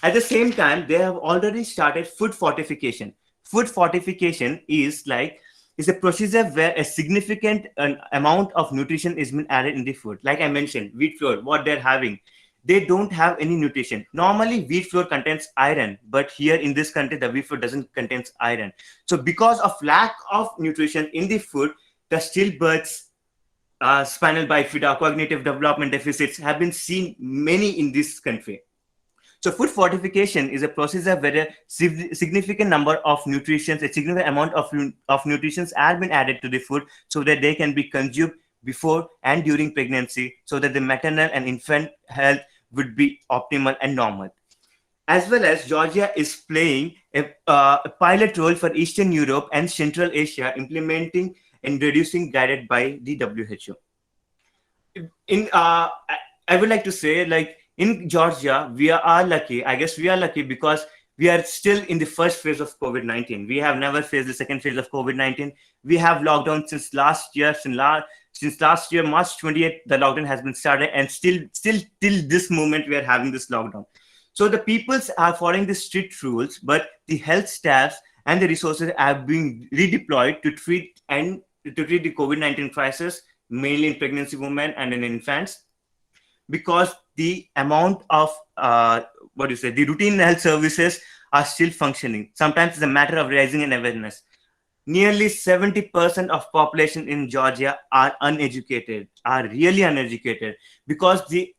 At the same time, they have already started food fortification. Food fortification is a procedure where a significant amount of nutrition is been added in the food. Like I mentioned, wheat flour, what they're having, they don't have any nutrition. Normally, wheat flour contains iron, but here in this country, the wheat flour doesn't contain iron. So because of lack of nutrition in the food, the stillbirths, spinal bifida, cognitive development deficits have been seen many in this country. So food fortification is a procedure where a significant number of nutrients, a significant amount of nutrients have been added to the food so that they can be consumed before and during pregnancy, so that the maternal and infant health would be optimal and normal. As well as Georgia is playing a pilot role for Eastern Europe and Central Asia, implementing and reducing guided by the WHO. I would like to say, like, in Georgia, we are lucky. I guess we are lucky because we are still in the first phase of COVID-19. We have never faced the second phase of COVID-19. We have lockdown since last year. Since last year, March 28th, the lockdown has been started, and still till this moment, we are having this lockdown. So the peoples are following the strict rules, but the health staffs and the resources are being redeployed to treat the COVID-19 crisis, mainly in pregnancy women and in infants, because the amount of the routine health services are still functioning. Sometimes it's a matter of raising an awareness. Nearly 70% of population in Georgia are uneducated, are really uneducated, because the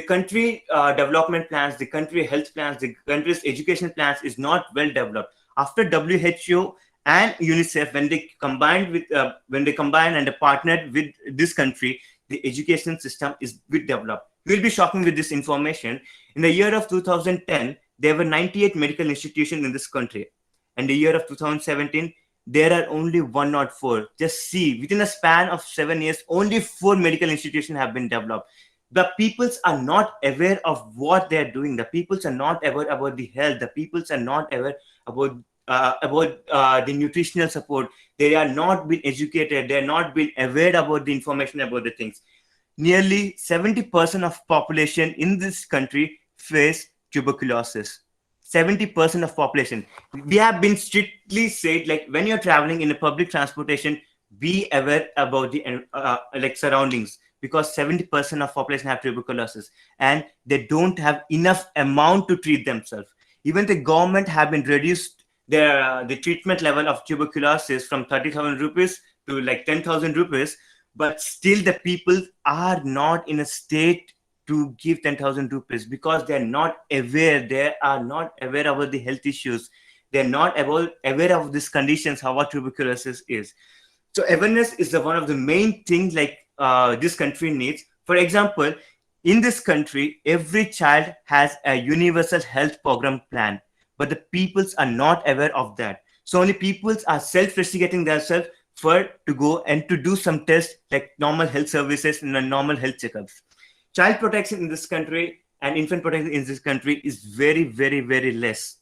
country development plans, the country health plans, the country's education plans is not well developed. After WHO and UNICEF, when they combined and partnered with this country, the education system is bit developed. We'll be shocking with this information. In the year of 2010, there were 98 medical institutions in this country. And the year of 2017, there are only 104. Just see, within a span of 7 years, only 4 medical institutions have been developed. The peoples are not aware of what they're doing. The peoples are not aware about the health. The peoples are not aware about the nutritional support. They are not being educated. They are not being aware about the information about the things. Nearly 70% of population in this country face tuberculosis. 70% of population. We have been strictly said, like, when you're traveling in a public transportation, be aware about the surroundings, because 70% of population have tuberculosis and they don't have enough amount to treat themselves. Even the government have been reduced the treatment level of tuberculosis from 30,000 rupees to like 10,000 rupees, but still the people are not in a state to give 10,000 rupees because they're not aware. They are not aware about the health issues. They're not aware of these conditions, how what tuberculosis is. So awareness is one of the main things like this country needs. For example, in this country, every child has a universal health program plan, but the peoples are not aware of that. So only peoples are self-restricting themselves for to go and to do some tests like normal health services and normal health checkups. Child protection in this country and infant protection in this country is very, very, very less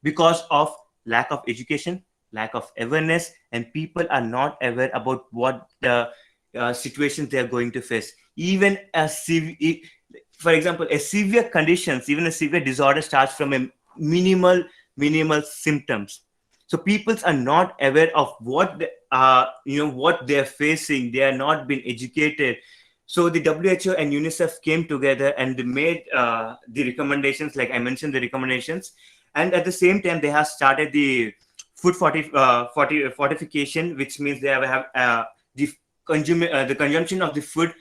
because of lack of education, lack of awareness, and people are not aware about what the situations they are going to face. Even for example, a severe conditions, even a severe disorder starts from a minimal symptoms. So people are not aware of what what they are facing. They are not being educated. So the WHO and UNICEF came together and they made the recommendations, like I mentioned, the recommendations. And at the same time, they have started the food fortification, which means they have the consumption of the food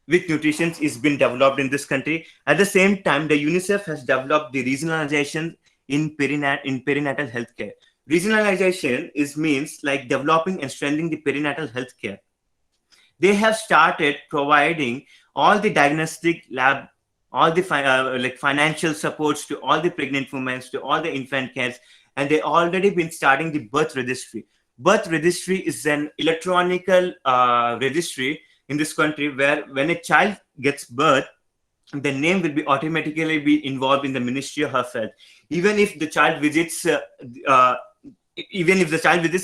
with nutrition is been developed in this country. At the same time, the UNICEF has developed the regionalization in perinatal healthcare. Regionalization means like developing and strengthening the perinatal healthcare. They have started providing all the diagnostic lab, all the financial supports to all the pregnant women, to all the infant cares, and they already been starting the birth registry. Birth registry is an electronic registry in this country where when a child gets birth, the name will be automatically be involved in the Ministry of Health. Even if the child visits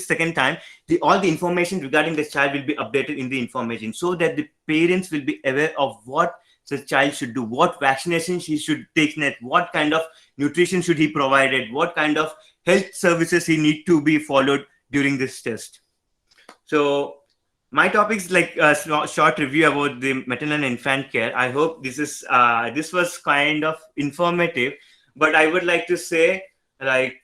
second time, all the information regarding the child will be updated in the information so that the parents will be aware of what the child should do, what vaccination he should take next, what kind of nutrition should he provided, what kind of health services he need to be followed during this test. So my topic is like a short review about the maternal and infant care. I hope this was kind of informative, but I would like to say, like,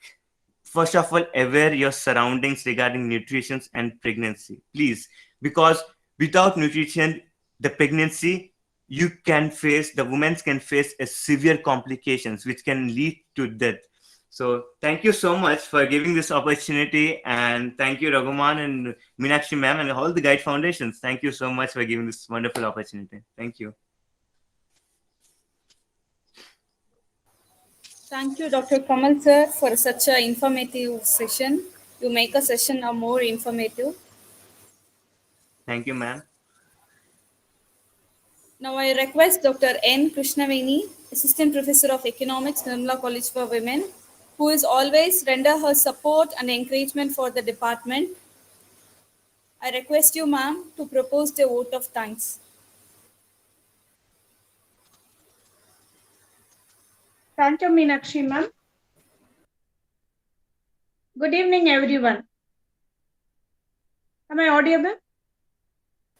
first of all, aware your surroundings regarding nutrition and pregnancy, please, because without nutrition, the pregnancy, the women can face a severe complications which can lead to death. So thank you so much for giving this opportunity, and thank you Raghuman and Meenakshi ma'am and all the Guide Foundations. Thank you so much for giving this wonderful opportunity. Thank you. Thank you, Dr. Kamal sir, for such an informative session. You make a session more informative. Thank you, ma'am. Now I request Dr. N. Krishnaveni, Assistant Professor of Economics, Nirmala College for Women, who is always render her support and encouragement for the department. I request you, ma'am, to propose the vote of thanks. Thank you, Meenakshi ma'am. Good evening, everyone. Am I audible?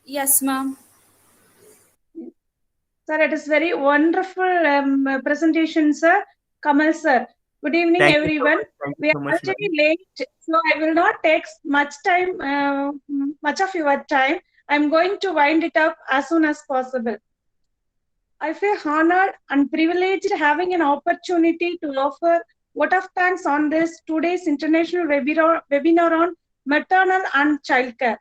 Yes, ma'am. Sir, it is very wonderful presentation, sir. Kamal sir. Good evening, Thank everyone. We are so much, already late, so I will not take much of your time. I'm going to wind it up as soon as possible. I feel honored and privileged having an opportunity to offer vote of thanks on this today's international webinar on maternal and childcare.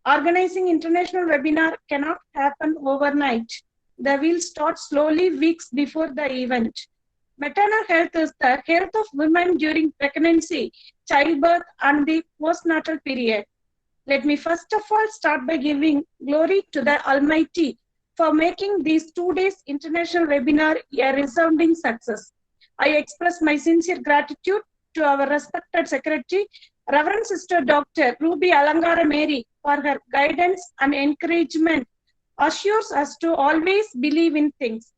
Organizing international webinar cannot happen overnight. The will start slowly weeks before the event. Maternal health is the health of women during pregnancy, childbirth, and the postnatal period. Let me first of all start by giving glory to the Almighty for making these 2 days international webinar a resounding success. I express my sincere gratitude to our respected secretary, Reverend Sister Dr. Ruby Alangara Mary, for her guidance and encouragement, assures us to always believe in things.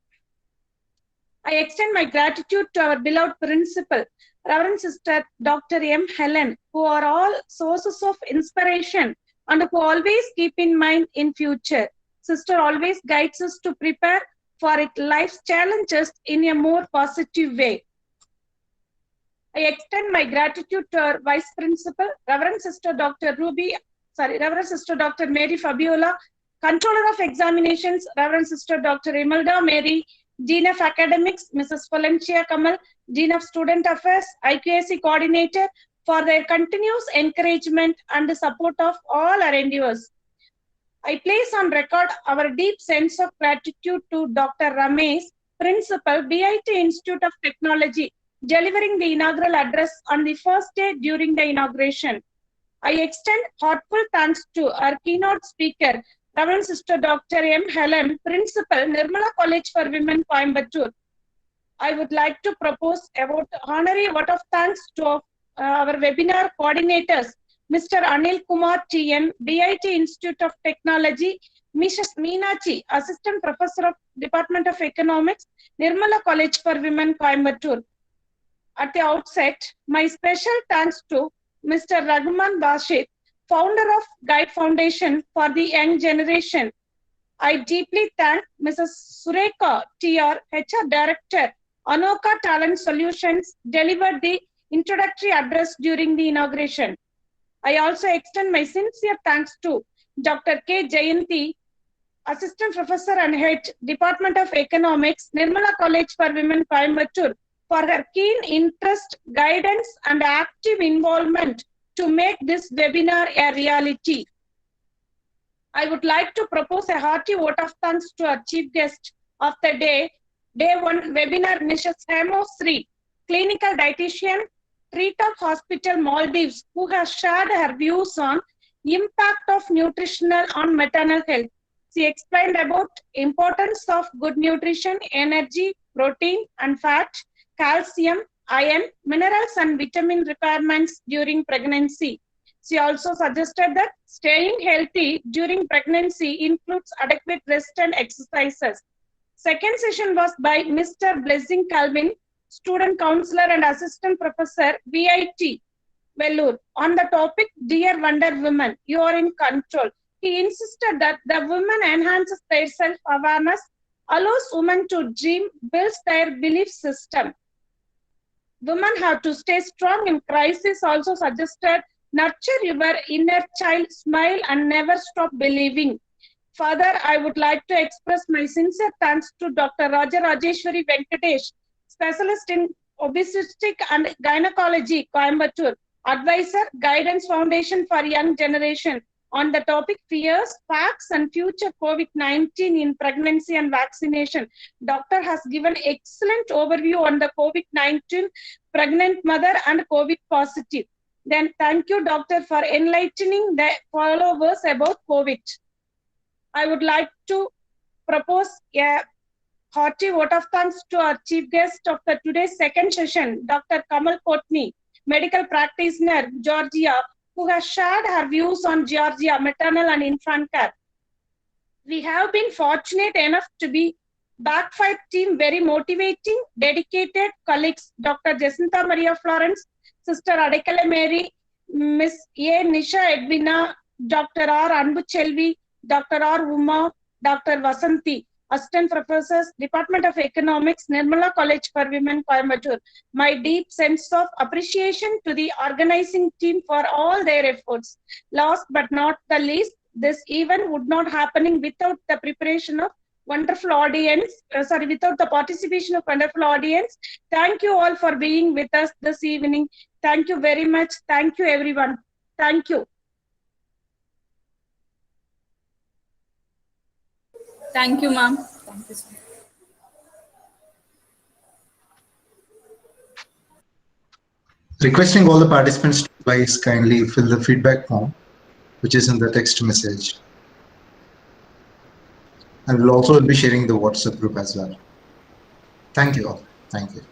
I extend my gratitude to our beloved principal, Reverend Sister Dr. M. Helen, who are all sources of inspiration and who always keep in mind in future. Sister always guides us to prepare for life's challenges in a more positive way. I extend my gratitude to our Vice Principal, Reverend Sister Dr. Mary Fabiola, Controller of Examinations, Reverend Sister Dr. Imelda Mary, Dean of Academics, Mrs. Valencia Kamal, Dean of Student Affairs, IQAC Coordinator, for their continuous encouragement and support of all our endeavors. I place on record our deep sense of gratitude to Dr. Ramesh, Principal, BIT Institute of Technology, delivering the inaugural address on the first day during the inauguration. I extend heartfelt thanks to our keynote speaker, Reverend Sister Dr. M. Helen, Principal, Nirmala College for Women, Coimbatore. I would like to propose about honorary vote of thanks to our webinar coordinators, Mr. Anil Kumar TN, BIT Institute of Technology, Mrs. Meenachi, Assistant Professor of Department of Economics, Nirmala College for Women, Coimbatore. At the outset, my special thanks to Mr. Raghuman Bashir, founder of Guide Foundation for the Young Generation. I deeply thank Mrs. Sureka TR, HR Director, Anoka Talent Solutions, delivered the introductory address during the inauguration. I also extend my sincere thanks to Dr. K. Jayanti, Assistant Professor and Head, Department of Economics, Nirmala College for Women, Coimbatore, for her keen interest, guidance, and active involvement to make this webinar a reality. I would like to propose a hearty vote of thanks to our chief guest of the day one webinar, Mrs. Hemo Sri, clinical dietitian, Treetop Hospital, Maldives, who has shared her views on impact of nutritional on maternal health. She explained about importance of good nutrition, energy, protein and fat, calcium, iron, minerals and vitamin requirements during pregnancy. She also suggested that staying healthy during pregnancy includes adequate rest and exercises. Second session was by Mr. Blessing Calvin, Student Counselor and Assistant Professor, VIT, Vellore, on the topic, Dear Wonder Woman, you are in control. He insisted that the woman enhances their self-awareness, allows women to dream, builds their belief system. Women have to stay strong in crisis, also suggested, nurture your inner child, smile and never stop believing. Further, I would like to express my sincere thanks to Dr. Raja Rajeshwari Venkatesh, Specialist in Obstetrics and Gynecology, Coimbatore, Advisor, Guidance Foundation for Young Generation, on the topic Fears, Facts and Future COVID-19 in Pregnancy and Vaccination. Doctor has given excellent overview on the COVID-19, pregnant mother and COVID positive. Then thank you, Doctor, for enlightening the followers about COVID. I would like to propose a hearty vote of thanks to our chief guest of the today's second session, Dr. Kamal Kotni, medical practitioner, Georgia, who has shared her views on Georgia, maternal and infant care. We have been fortunate enough to be backfight team, very motivating, dedicated colleagues, Dr. Jacinta Maria Florence, Sister Adekale Mary, Miss A. Nisha Edwina, Dr. R. Anbuchelvi, Dr. R. Uma, Dr. Vasanti, Assistant Professors, Department of Economics, Nirmala College for Women, Coimbatore. My deep sense of appreciation to the organizing team for all their efforts. Last but not the least, this event would not happening without the preparation of wonderful audience, without the participation of wonderful audience. Thank you all for being with us this evening. Thank you very much. Thank you, everyone. Thank you. Thank you, ma'am. Thank you, sir. Requesting all the participants to please kindly fill the feedback form, which is in the text message. And we'll also be sharing the WhatsApp group as well. Thank you all. Thank you.